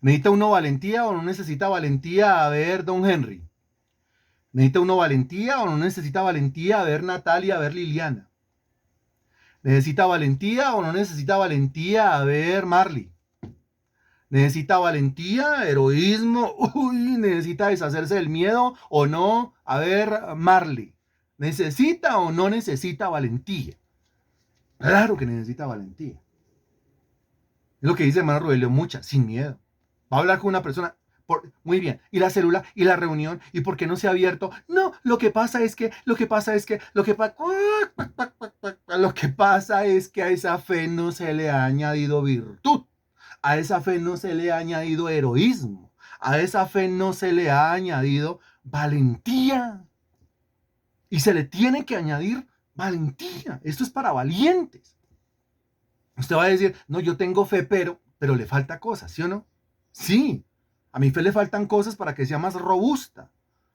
¿Necesita uno valentía o no necesita valentía? A ver, don Henry. ¿Necesita uno valentía o no necesita valentía? A ver, Natalia, a ver, Liliana. ¿Necesita valentía o no necesita valentía? A ver, Marley. ¿Necesita valentía, heroísmo? Uy, ¿necesita deshacerse del miedo o no? A ver, Marley. ¿Necesita o no necesita valentía? Claro que necesita valentía. Es lo que dice hermano Rubelio, mucha, sin miedo. Va a hablar con una persona, muy bien, y la célula, y la reunión, y por qué no se ha abierto. No, lo que pasa es que lo que pasa es que a esa fe no se le ha añadido virtud, a esa fe no se le ha añadido heroísmo, a esa fe no se le ha añadido valentía. Y se le tiene que añadir valentía. Esto es para valientes. Usted va a decir, no, yo tengo fe, pero le falta cosas, ¿sí o no? Sí, a mi fe le faltan cosas para que sea más robusta.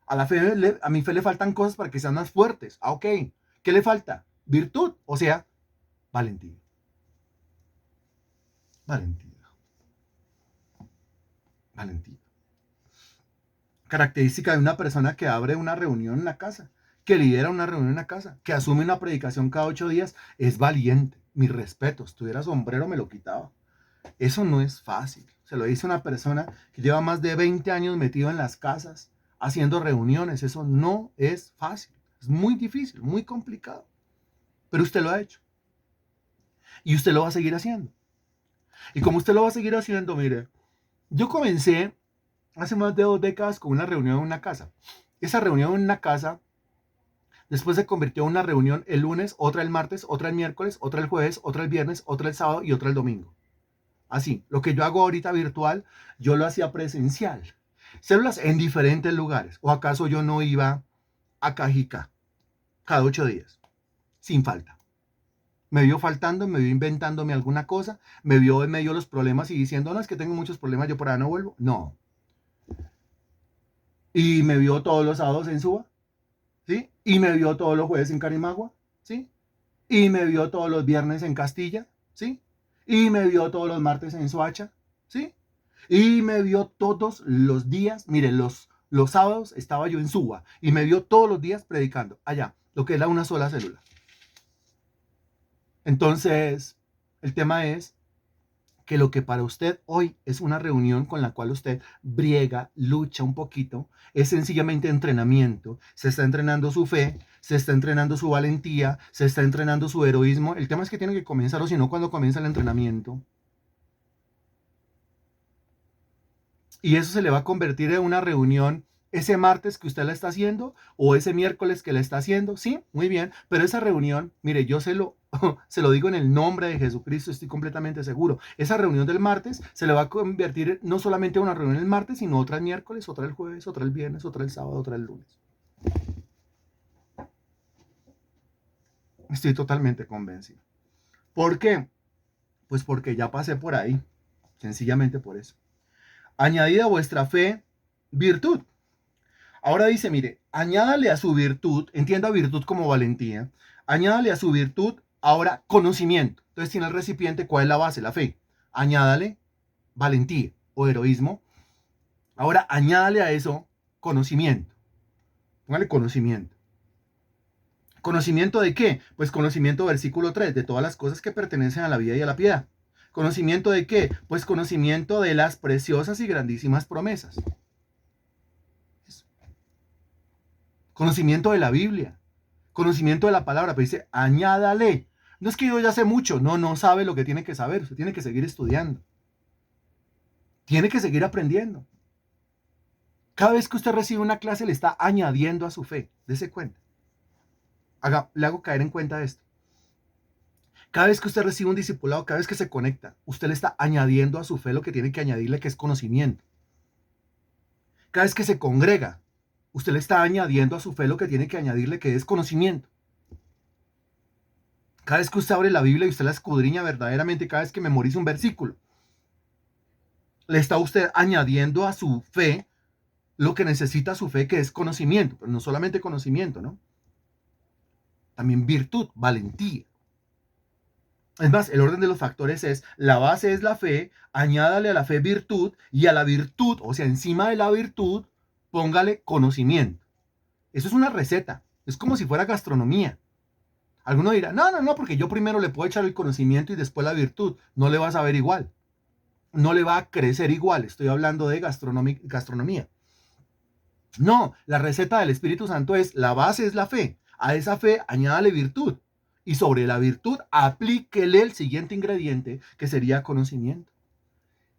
A mi fe le faltan cosas para que sean más fuertes. Ah, ok. ¿Qué le falta? Virtud, o sea, valentía. Valentía. Valentía. Característica de una persona que abre una reunión en la casa, que lidera una reunión en la casa, que asume una predicación cada 8 días, es valiente. Mi respeto, si tuviera sombrero me lo quitaba. Eso no es fácil. Se lo dice una persona que lleva más de 20 años metido en las casas, haciendo reuniones. Eso no es fácil. Es muy difícil, muy complicado. Pero usted lo ha hecho. Y usted lo va a seguir haciendo. Y como usted lo va a seguir haciendo, mire, yo comencé hace más de 2 décadas con una reunión en una casa. Esa reunión en una casa después se convirtió en una reunión el lunes, otra el martes, otra el miércoles, otra el jueves, otra el viernes, otra el sábado y otra el domingo. Así, lo que yo hago ahorita virtual, yo lo hacía presencial. Células en diferentes lugares. ¿O acaso yo no iba a Cajica cada 8 días? Sin falta. Me vio faltando, me vio inventándome alguna cosa, me vio en medio de los problemas y diciendo, no, es que tengo muchos problemas, yo por ahí no vuelvo. No. Y me vio todos los sábados en Suba, ¿sí? Y me vio todos los jueves en Carimagua, ¿sí? Y me vio todos los viernes en Castilla, ¿sí? Y me vio todos los martes en Soacha, ¿sí? Y me vio todos los días, mire, los sábados estaba yo en Suba y me vio todos los días predicando allá, lo que era una sola célula. Entonces, el tema es que lo que para usted hoy es una reunión con la cual usted briega, lucha un poquito, es sencillamente entrenamiento. Se está entrenando su fe, se está entrenando su valentía, se está entrenando su heroísmo. El tema es que tiene que comenzar, o si no, cuando comienza el entrenamiento. Y eso se le va a convertir en una reunión ese martes que usted la está haciendo o ese miércoles que la está haciendo. Sí, muy bien, pero esa reunión, mire, yo se lo digo en el nombre de Jesucristo, estoy completamente seguro. Esa reunión del martes se le va a convertir no solamente en una reunión el martes, sino otra el miércoles, otra el jueves, otra el viernes, otra el sábado, otra el lunes. Estoy totalmente convencido. ¿Por qué? Pues porque ya pasé por ahí, sencillamente por eso. Añadid a vuestra fe virtud. Ahora dice, mire, añádale a su virtud, entienda virtud como valentía, añádale a su virtud ahora conocimiento. Entonces tiene el recipiente, ¿cuál es la base? La fe. Añádale valentía o heroísmo. Ahora añádale a eso conocimiento. Póngale conocimiento. ¿Conocimiento de qué? Pues conocimiento, versículo 3, de todas las cosas que pertenecen a la vida y a la piedad. ¿Conocimiento de qué? Pues conocimiento de las preciosas y grandísimas promesas. Conocimiento de la Biblia, conocimiento de la palabra, pero dice, añádale. No es que yo ya sé mucho, no, no sabe lo que tiene que saber, usted tiene que seguir estudiando, tiene que seguir aprendiendo. Cada vez que usted recibe una clase le está añadiendo a su fe, dése cuenta. Le hago caer en cuenta esto. Cada vez que usted recibe un discipulado, cada vez que se conecta, usted le está añadiendo a su fe lo que tiene que añadirle, que es conocimiento. Cada vez que se congrega, usted le está añadiendo a su fe lo que tiene que añadirle, que es conocimiento. Cada vez que usted abre la Biblia y usted la escudriña verdaderamente, cada vez que memoriza un versículo, le está usted añadiendo a su fe lo que necesita su fe, que es conocimiento, pero no solamente conocimiento, ¿no? También virtud, valentía. Es más, el orden de los factores es, la base es la fe, añádale a la fe virtud, y a la virtud, o sea, encima de la virtud, póngale conocimiento. Eso es una receta, es como si fuera gastronomía. Alguno dirá, no, no, no, porque yo primero le puedo echar el conocimiento y después la virtud. No le va a saber igual. No le va a crecer igual. Estoy hablando de gastronomía. No, la receta del Espíritu Santo es, la base es la fe. A esa fe añádale virtud. Y sobre la virtud aplíquele el siguiente ingrediente, que sería conocimiento.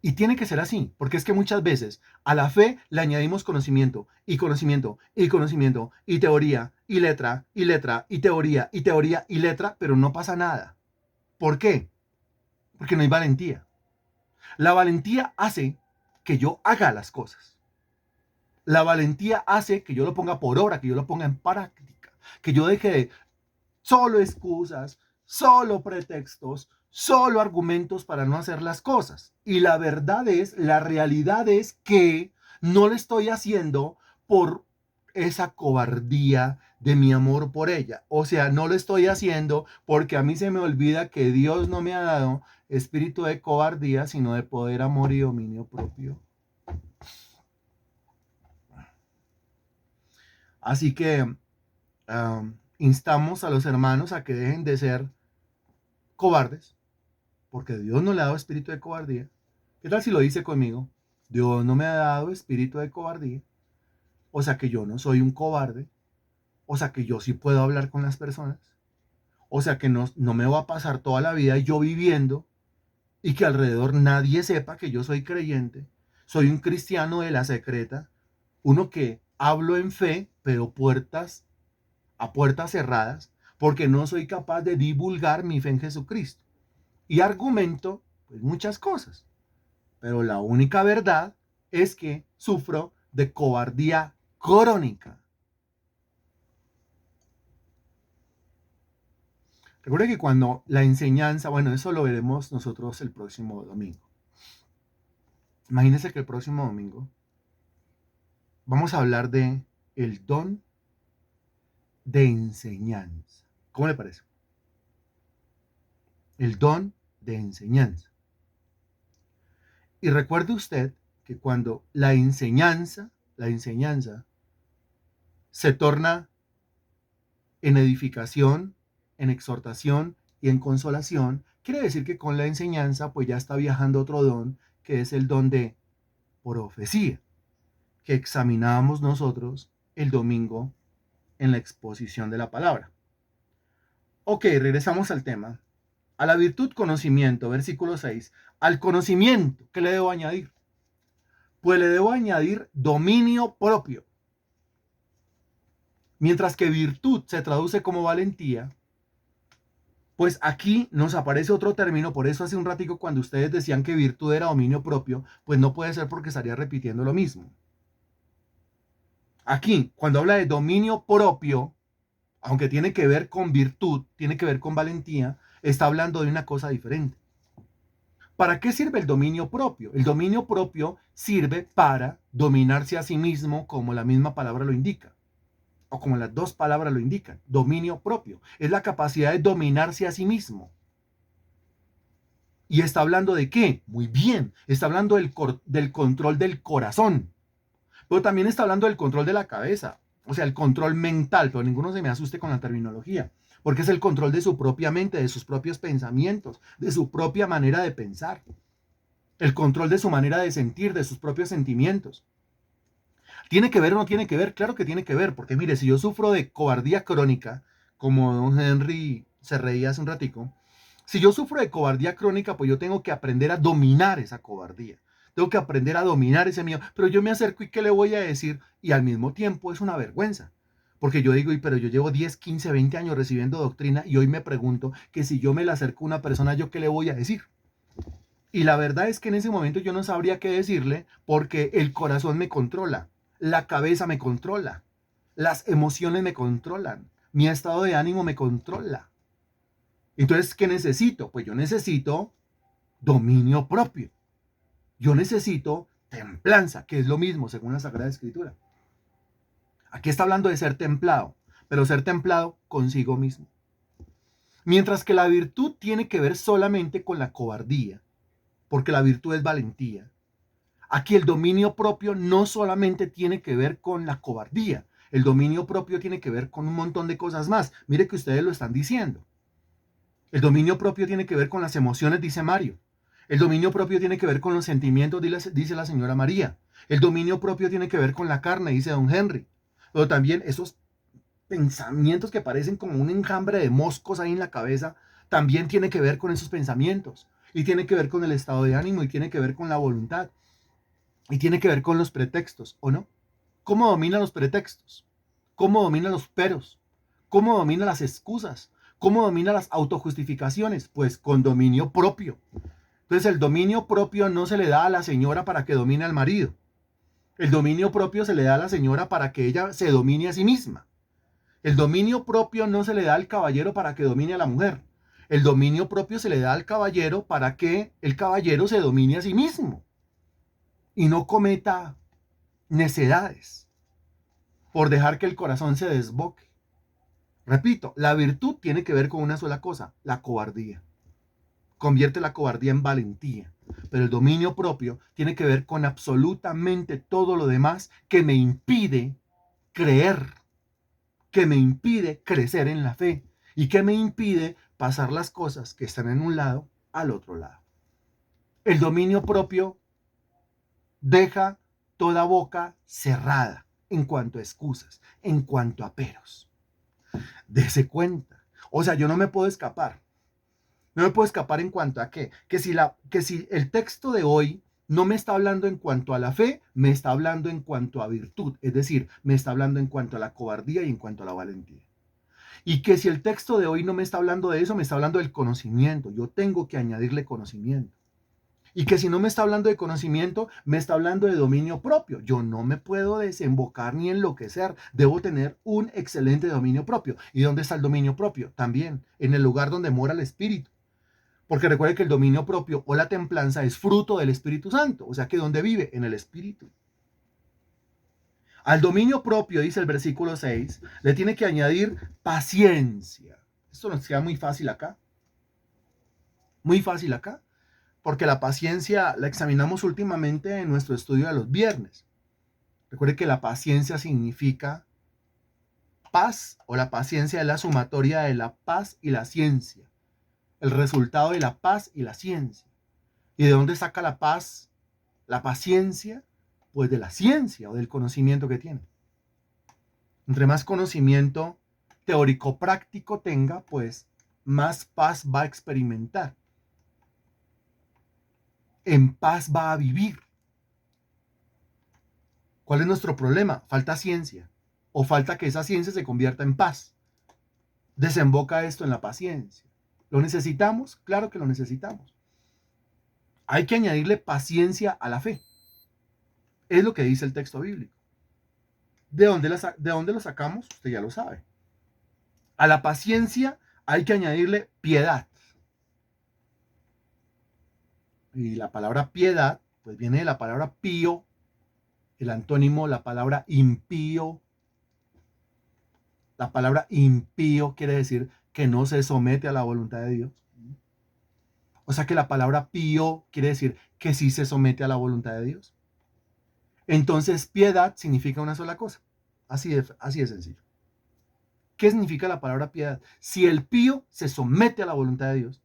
Y tiene que ser así, porque es que muchas veces a la fe le añadimos conocimiento, y conocimiento, y conocimiento, y teoría, y letra, y teoría, y letra, pero no pasa nada. ¿Por qué? Porque no hay valentía. La valentía hace que yo haga las cosas. La valentía hace que yo lo ponga por obra, que yo lo ponga en práctica, que yo deje de solo excusas, solo pretextos, solo argumentos para no hacer las cosas. Y la verdad es, la realidad es que no lo estoy haciendo por esa cobardía de mi amor por ella. O sea, no lo estoy haciendo porque a mí se me olvida que Dios no me ha dado espíritu de cobardía, sino de poder, amor y dominio propio. Así que instamos a los hermanos a que dejen de ser cobardes, porque Dios no le ha dado espíritu de cobardía. ¿Qué tal si lo dice conmigo? Dios no me ha dado espíritu de cobardía. O sea que yo no soy un cobarde. O sea que yo sí puedo hablar con las personas. O sea que no me va a pasar toda la vida yo viviendo y que alrededor nadie sepa que yo soy creyente, soy un cristiano de la secreta, uno que hablo en fe, pero a puertas cerradas, porque no soy capaz de divulgar mi fe en Jesucristo. Y argumento pues, muchas cosas, pero la única verdad es que sufro de cobardía crónica. Recuerde que cuando la enseñanza, bueno, eso lo veremos nosotros el próximo domingo. Imagínense que el próximo domingo vamos a hablar de el don de enseñanza. ¿Cómo le parece? El don de enseñanza. Y recuerde usted que cuando la enseñanza se torna en edificación, en exhortación y en consolación, quiere decir que con la enseñanza pues ya está viajando otro don, que es el don de profecía, que examinábamos nosotros el domingo en la exposición de la palabra. Ok, regresamos al tema. A la virtud, conocimiento, versículo 6. Al conocimiento, ¿qué le debo añadir? Pues le debo añadir dominio propio. Mientras que virtud se traduce como valentía, pues aquí nos aparece otro término. Por eso hace un ratico cuando ustedes decían que virtud era dominio propio, pues no puede ser porque estaría repitiendo lo mismo. Aquí, cuando habla de dominio propio, aunque tiene que ver con virtud, tiene que ver con valentía, está hablando de una cosa diferente. ¿Para qué sirve el dominio propio? El dominio propio sirve para dominarse a sí mismo, como la misma palabra lo indica, o como las dos palabras lo indican. Dominio propio es la capacidad de dominarse a sí mismo. ¿Y está hablando de qué? Muy bien, está hablando del control del corazón, pero también está hablando del control de la cabeza, o sea, el control mental, pero ninguno se me asuste con la terminología, porque es el control de su propia mente, de sus propios pensamientos, de su propia manera de pensar, el control de su manera de sentir, de sus propios sentimientos. ¿Tiene que ver o no tiene que ver? Claro que tiene que ver, porque mire, si yo sufro de cobardía crónica, como don Henry se reía hace un ratico, si yo sufro de cobardía crónica, pues yo tengo que aprender a dominar esa cobardía. Tengo que aprender a dominar ese miedo. Pero yo me acerco y ¿qué le voy a decir? Y al mismo tiempo es una vergüenza. Porque yo digo, pero yo llevo 10, 15, 20 años recibiendo doctrina y hoy me pregunto que si yo me la acerco a una persona, ¿yo qué le voy a decir? Y la verdad es que en ese momento yo no sabría qué decirle porque el corazón me controla, la cabeza me controla, las emociones me controlan, mi estado de ánimo me controla. Entonces, ¿qué necesito? Pues yo necesito dominio propio. Yo necesito templanza, que es lo mismo según la Sagrada Escritura. Aquí está hablando de ser templado, pero ser templado consigo mismo. Mientras que la virtud tiene que ver solamente con la cobardía, porque la virtud es valentía. Aquí el dominio propio no solamente tiene que ver con la cobardía, el dominio propio tiene que ver con un montón de cosas más. Mire que ustedes lo están diciendo. El dominio propio tiene que ver con las emociones, dice Mario. El dominio propio tiene que ver con los sentimientos, dice la señora María. El dominio propio tiene que ver con la carne, dice don Henry. Pero también esos pensamientos que parecen como un enjambre de moscos ahí en la cabeza, también tiene que ver con esos pensamientos. Y tiene que ver con el estado de ánimo y tiene que ver con la voluntad. Y tiene que ver con los pretextos, ¿o no? ¿Cómo domina los pretextos? ¿Cómo domina los peros? ¿Cómo domina las excusas? ¿Cómo domina las autojustificaciones? Pues con dominio propio. Entonces el dominio propio no se le da a la señora para que domine al marido. El dominio propio se le da a la señora para que ella se domine a sí misma. El dominio propio no se le da al caballero para que domine a la mujer. El dominio propio se le da al caballero para que el caballero se domine a sí mismo y no cometa necedades por dejar que el corazón se desboque. Repito, la virtud tiene que ver con una sola cosa, la cobardía. Convierte la cobardía en valentía. Pero el dominio propio tiene que ver con absolutamente todo lo demás que me impide creer, que me impide crecer en la fe y que me impide pasar las cosas que están en un lado al otro lado. El dominio propio deja toda boca cerrada en cuanto a excusas, en cuanto a peros. Dese cuenta. O sea, yo no me puedo escapar. No me puedo escapar en cuanto a qué. Que si el texto de hoy no me está hablando en cuanto a la fe, me está hablando en cuanto a virtud. Es decir, me está hablando en cuanto a la cobardía y en cuanto a la valentía. Y que si el texto de hoy no me está hablando de eso, me está hablando del conocimiento. Yo tengo que añadirle conocimiento. Y que si no me está hablando de conocimiento, me está hablando de dominio propio. Yo no me puedo desembocar ni enloquecer. Debo tener un excelente dominio propio. ¿Y dónde está el dominio propio? También en el lugar donde mora el Espíritu. Porque recuerde que el dominio propio o la templanza es fruto del Espíritu Santo. O sea que ¿dónde vive? En el Espíritu. Al dominio propio, dice el versículo 6, le tiene que añadir paciencia. Esto nos queda muy fácil acá. Muy fácil acá. Porque la paciencia la examinamos últimamente en nuestro estudio de los viernes. Recuerde que la paciencia significa paz, o la paciencia es la sumatoria de la paz y la ciencia. El resultado de la paz y la ciencia. ¿Y de dónde saca la paz, la paciencia? Pues de la ciencia o del conocimiento que tiene. Entre más conocimiento teórico práctico tenga, pues más paz va a experimentar. En paz va a vivir. ¿Cuál es nuestro problema? Falta ciencia. O falta que esa ciencia se convierta en paz. Desemboca esto en la paciencia. ¿Lo necesitamos? Claro que lo necesitamos. Hay que añadirle paciencia a la fe. Es lo que dice el texto bíblico. ¿De dónde lo sacamos? Usted ya lo sabe. A la paciencia hay que añadirle piedad. Y la palabra piedad, pues viene de la palabra pío, el antónimo, la palabra impío. La palabra impío quiere decir que no se somete a la voluntad de Dios. O sea que la palabra pío quiere decir que sí se somete a la voluntad de Dios. Entonces, piedad significa una sola cosa. Así de sencillo. ¿Qué significa la palabra piedad? Si el pío se somete a la voluntad de Dios,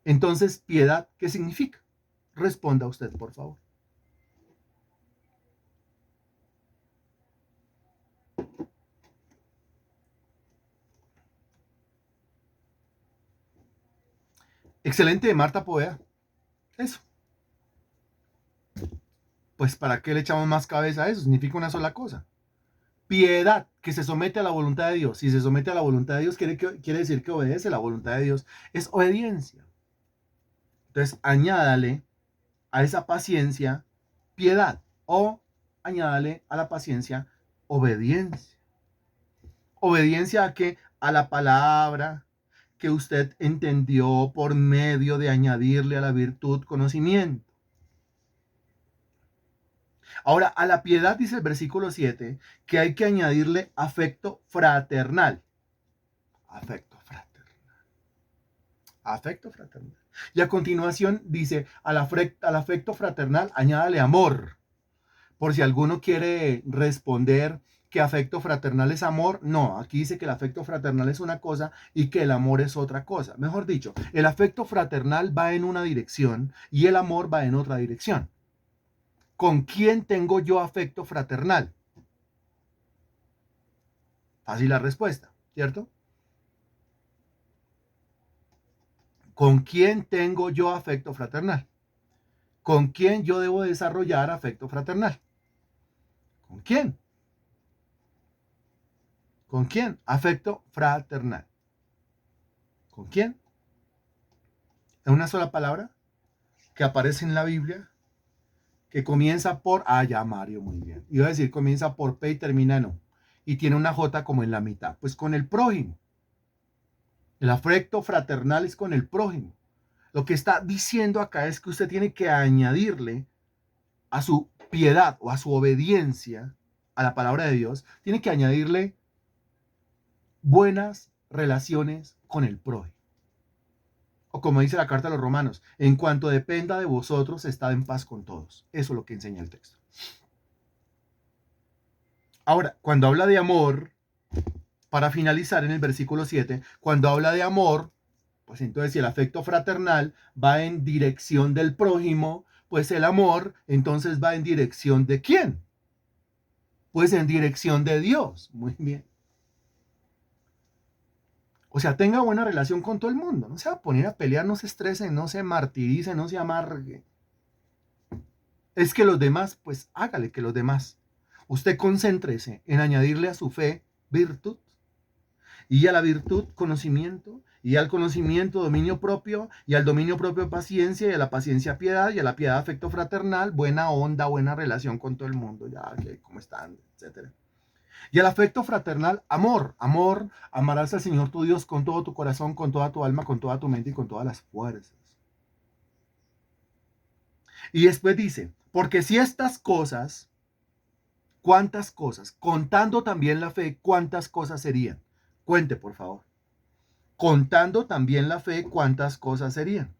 entonces, piedad, ¿qué significa? Responda usted, por favor. Excelente, Marta Poveda. Eso. Pues, ¿para qué le echamos más cabeza a eso? Significa una sola cosa. Piedad, que se somete a la voluntad de Dios. Si se somete a la voluntad de Dios, quiere decir que obedece. La voluntad de Dios es obediencia. Entonces, añádale a esa paciencia piedad, o añádale a la paciencia obediencia. ¿Obediencia a qué? A la palabra que usted entendió por medio de añadirle a la virtud conocimiento. Ahora, a la piedad dice el versículo 7 que hay que añadirle afecto fraternal. Afecto fraternal. Afecto fraternal. Y a continuación dice, al afecto fraternal añádale amor. Por si alguno quiere responder que afecto fraternal es amor, no, aquí dice que el afecto fraternal es una cosa y que el amor es otra cosa. Mejor dicho, el afecto fraternal va en una dirección y el amor va en otra dirección. ¿Con quién tengo yo afecto fraternal? Fácil la respuesta, ¿cierto? ¿Con quién tengo yo afecto fraternal? ¿Con quién yo debo desarrollar afecto fraternal? ¿Con quién? ¿Con quién? Afecto fraternal. ¿Con quién? ¿Es una sola palabra que aparece en la Biblia? Que comienza por, ya Mario, muy bien. Iba a decir comienza por P y termina en O. Y tiene una J como en la mitad. Pues con el prójimo. El afecto fraternal es con el prójimo. Lo que está diciendo acá es que usted tiene que añadirle a su piedad o a su obediencia a la palabra de Dios, tiene que añadirle buenas relaciones con el prójimo. O como dice la carta a los romanos, en cuanto dependa de vosotros, estad en paz con todos. Eso es lo que enseña el texto. Ahora, cuando habla de amor, para finalizar en el versículo 7, cuando habla de amor, pues entonces si el afecto fraternal va en dirección del prójimo, pues el amor entonces va en dirección de ¿quién? Pues en dirección de Dios. Muy bien. O sea, tenga buena relación con todo el mundo. No se va a poner a pelear, no se estrese, no se martirice, no se amargue. Es que los demás, pues hágale que los demás. Usted concéntrese en añadirle a su fe virtud, y a la virtud conocimiento, y al conocimiento dominio propio, y al dominio propio paciencia, y a la paciencia piedad, y a la piedad afecto fraternal, buena onda, buena relación con todo el mundo, ya que cómo están, etcétera. Y el afecto fraternal, amor, amor, amarás al Señor tu Dios con todo tu corazón, con toda tu alma, con toda tu mente y con todas las fuerzas. Y después dice, porque si estas cosas, ¿cuántas cosas? Contando también la fe, ¿cuántas cosas serían? Cuente, por favor. Contando también la fe, ¿cuántas cosas serían?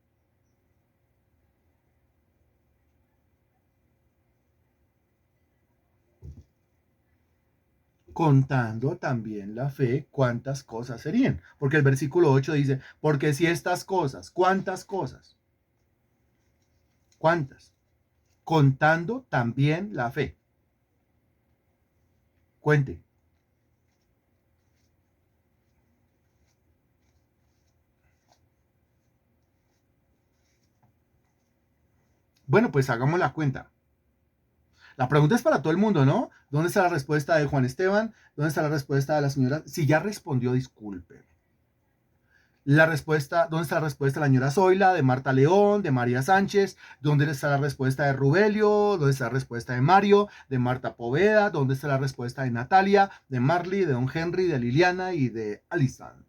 Contando también la fe, ¿cuántas cosas serían? Porque el versículo 8 dice, porque si estas cosas, ¿cuántas cosas? ¿Cuántas? Contando también la fe. Cuente. Bueno, pues hagamos la cuenta. La pregunta es para todo el mundo, ¿no? ¿Dónde está la respuesta de Juan Esteban? ¿Dónde está la respuesta de la señora? Si ya respondió, disculpe. La respuesta, ¿dónde está la respuesta de la señora Zoila, de Marta León, de María Sánchez? ¿Dónde está la respuesta de Rubelio? ¿Dónde está la respuesta de Mario, de Marta Poveda? ¿Dónde está la respuesta de Natalia, de Marley, de Don Henry, de Liliana y de Alison?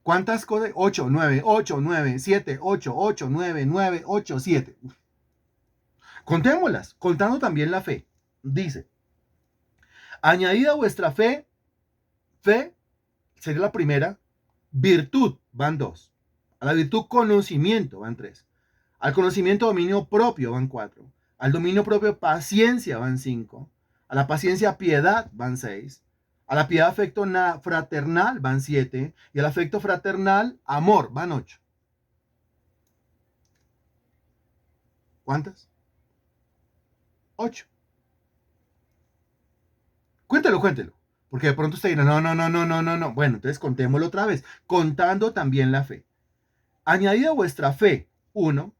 ¿Cuántas cosas? 8, 9, 8, 9, 7, 8, 8, 9, 9, 8, 7. Contémoslas, contando también la fe. Dice, añadida vuestra fe, fe sería la primera, virtud van 2, a la virtud conocimiento van 3, al conocimiento dominio propio van 4, al dominio propio paciencia van 5, a la paciencia piedad van 6, a la piedad afecto fraternal van 7 y al afecto fraternal amor van 8. ¿Cuántas? 8. Cuéntelo, cuéntelo. Porque de pronto usted dirá, no, no, no, no, no, no, no. Bueno, entonces contémoslo otra vez. Contando también la fe. Añadida vuestra fe, 1,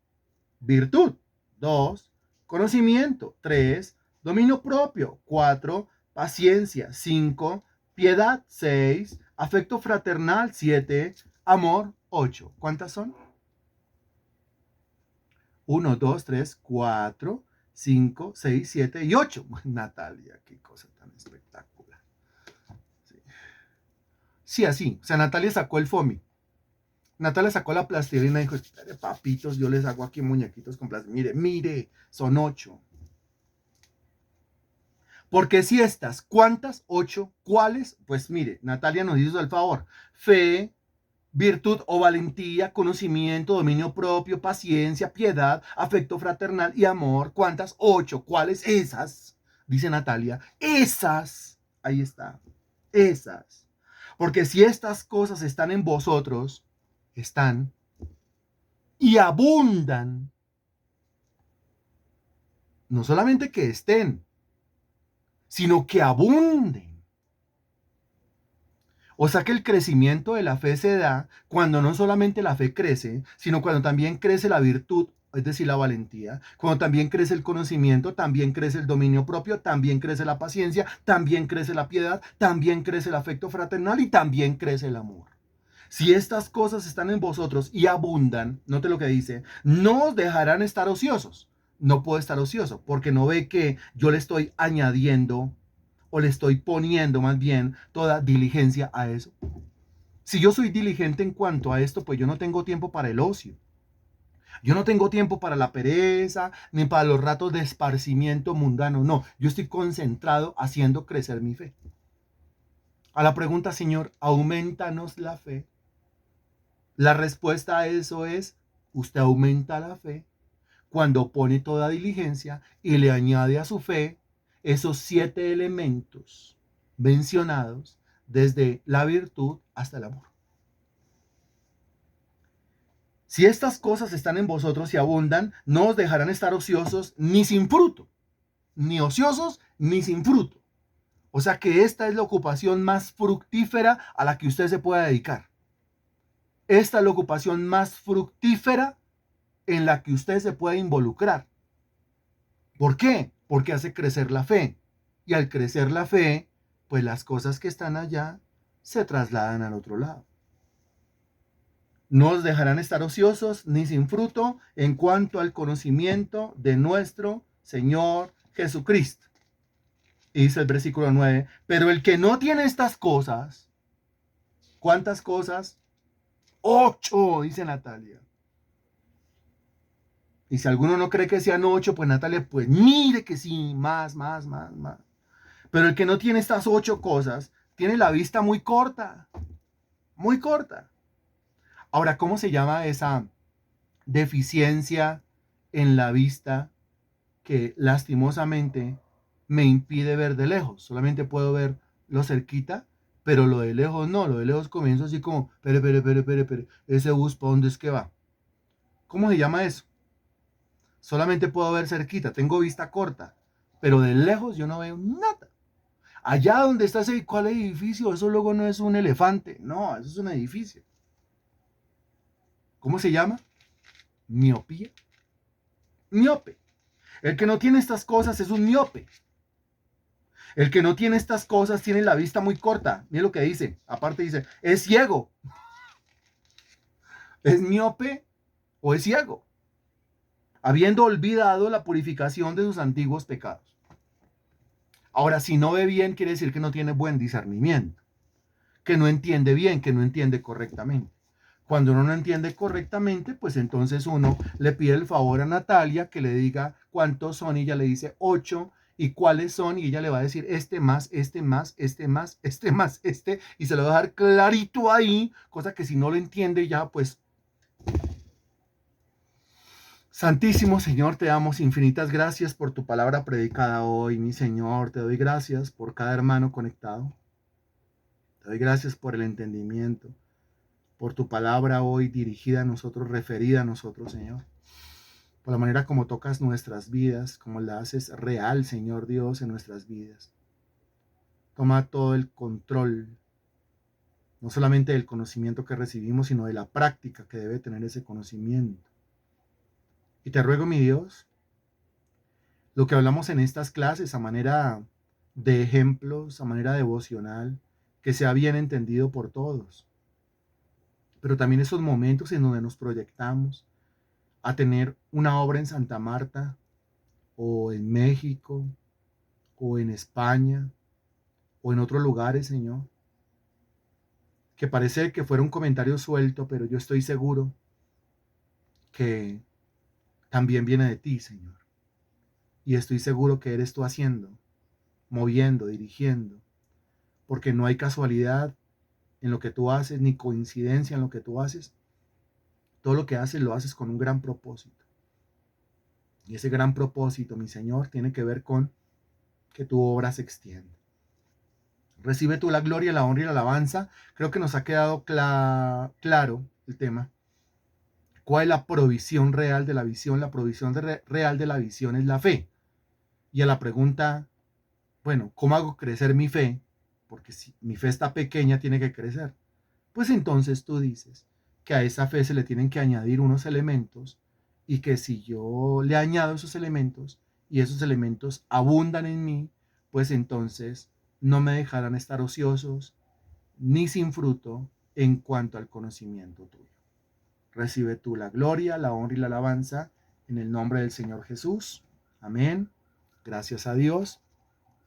virtud, 2, conocimiento, 3, dominio propio, 4, paciencia, 5, piedad, 6, afecto fraternal, 7, amor, 8. ¿Cuántas son? 1, 2, 3, 4, 5, 6, 7 y 8. Natalia, qué cosa tan espectacular. Sí, sí, así. O sea, Natalia sacó el FOMI. Natalia sacó la plastilina y dijo, espere, papitos, yo les hago aquí muñequitos con plastilina. Mire, mire, son 8. Porque si estas, ¿cuántas? 8. ¿Cuáles? Pues mire, Natalia nos hizo el favor. Fe, virtud o valentía, conocimiento, dominio propio, paciencia, piedad, afecto fraternal y amor. ¿Cuántas? 8. ¿Cuáles? Esas, dice Natalia. Esas. Ahí está. Esas. Porque si estas cosas están en vosotros, están y abundan. No solamente que estén, sino que abunden. O sea que el crecimiento de la fe se da cuando no solamente la fe crece, sino cuando también crece la virtud, es decir, la valentía, cuando también crece el conocimiento, también crece el dominio propio, también crece la paciencia, también crece la piedad, también crece el afecto fraternal y también crece el amor. Si estas cosas están en vosotros y abundan, note lo que dice, no os dejarán estar ociosos. No puedo estar ocioso porque no ve que yo le estoy añadiendo o le estoy poniendo más bien toda diligencia a eso. Si yo soy diligente en cuanto a esto, pues yo no tengo tiempo para el ocio. Yo no tengo tiempo para la pereza ni para los ratos de esparcimiento mundano. No, yo estoy concentrado haciendo crecer mi fe. A la pregunta, Señor, aumentanos la fe. La respuesta a eso es, usted aumenta la fe cuando pone toda diligencia y le añade a su fe esos 7 elementos mencionados desde la virtud hasta el amor. Si estas cosas están en vosotros y abundan, no os dejarán estar ociosos ni sin fruto, ni ociosos ni sin fruto. O sea que esta es la ocupación más fructífera a la que usted se pueda dedicar. Esta es la ocupación más fructífera en la que usted se puede involucrar. ¿Por qué? Porque hace crecer la fe. Y al crecer la fe, pues las cosas que están allá se trasladan al otro lado. No os dejarán estar ociosos ni sin fruto en cuanto al conocimiento de nuestro Señor Jesucristo. Y dice el versículo 9, pero el que no tiene estas cosas, ¿cuántas cosas? 8, dice Natalia. Y si alguno no cree que sean 8, pues Natalia, pues mire que sí, más. Pero el que no tiene estas 8 cosas, tiene la vista muy corta, muy corta. Ahora, ¿cómo se llama esa deficiencia en la vista que lastimosamente me impide ver de lejos? Solamente puedo ver lo cerquita, pero lo de lejos no, lo de lejos comienzo así como, espere, ese bus, ¿para dónde es que va? ¿Cómo se llama eso? Solamente puedo ver cerquita, tengo vista corta, pero de lejos yo no veo nada. Allá donde está ese, ¿cuál edificio? Eso luego no es un elefante, no, eso es un edificio. ¿Cómo se llama? Miopía. Miope. El que no tiene estas cosas es un miope. El que no tiene estas cosas tiene la vista muy corta. Mira lo que dice. Aparte dice, es ciego. ¿Es miope o es ciego? Habiendo olvidado la purificación de sus antiguos pecados. Ahora, si no ve bien, quiere decir que no tiene buen discernimiento. Que no entiende bien, que no entiende correctamente. Cuando uno no entiende correctamente, pues entonces uno le pide el favor a Natalia que le diga cuántos son y ella le dice 8 y cuáles son y ella le va a decir este más, y se lo va a dejar clarito ahí, cosa que si no lo entiende ya pues... Santísimo Señor, te damos infinitas gracias por tu palabra predicada hoy, mi Señor, te doy gracias por cada hermano conectado, te doy gracias por el entendimiento, por tu palabra hoy dirigida a nosotros, referida a nosotros, Señor. Por la manera como tocas nuestras vidas, como la haces real, Señor Dios, en nuestras vidas. Toma todo el control, no solamente del conocimiento que recibimos, sino de la práctica que debe tener ese conocimiento. Y te ruego, mi Dios, lo que hablamos en estas clases a manera de ejemplos, a manera devocional, que sea bien entendido por todos. Pero también esos momentos en donde nos proyectamos a tener una obra en Santa Marta, o en México, o en España, o en otros lugares, Señor. Que parece que fuera un comentario suelto, pero yo estoy seguro que también viene de ti, Señor. Y estoy seguro que eres tú haciendo, moviendo, dirigiendo, porque no hay casualidad en lo que tú haces, ni coincidencia en lo que tú haces. Todo lo que haces lo haces con un gran propósito. Y ese gran propósito, mi Señor, tiene que ver con que tu obra se extienda. Recibe tú la gloria, la honra y la alabanza. Creo que nos ha quedado claro el tema. ¿Cuál es la provisión real de la visión? La provisión real de la visión es la fe. Y a la pregunta, bueno, ¿cómo hago crecer mi fe? Porque si mi fe está pequeña, tiene que crecer. Pues entonces tú dices que a esa fe se le tienen que añadir unos elementos y que si yo le añado esos elementos y esos elementos abundan en mí, pues entonces no me dejarán estar ociosos ni sin fruto en cuanto al conocimiento tuyo. Recibe tú la gloria, la honra y la alabanza en el nombre del Señor Jesús. Amén. Gracias a Dios.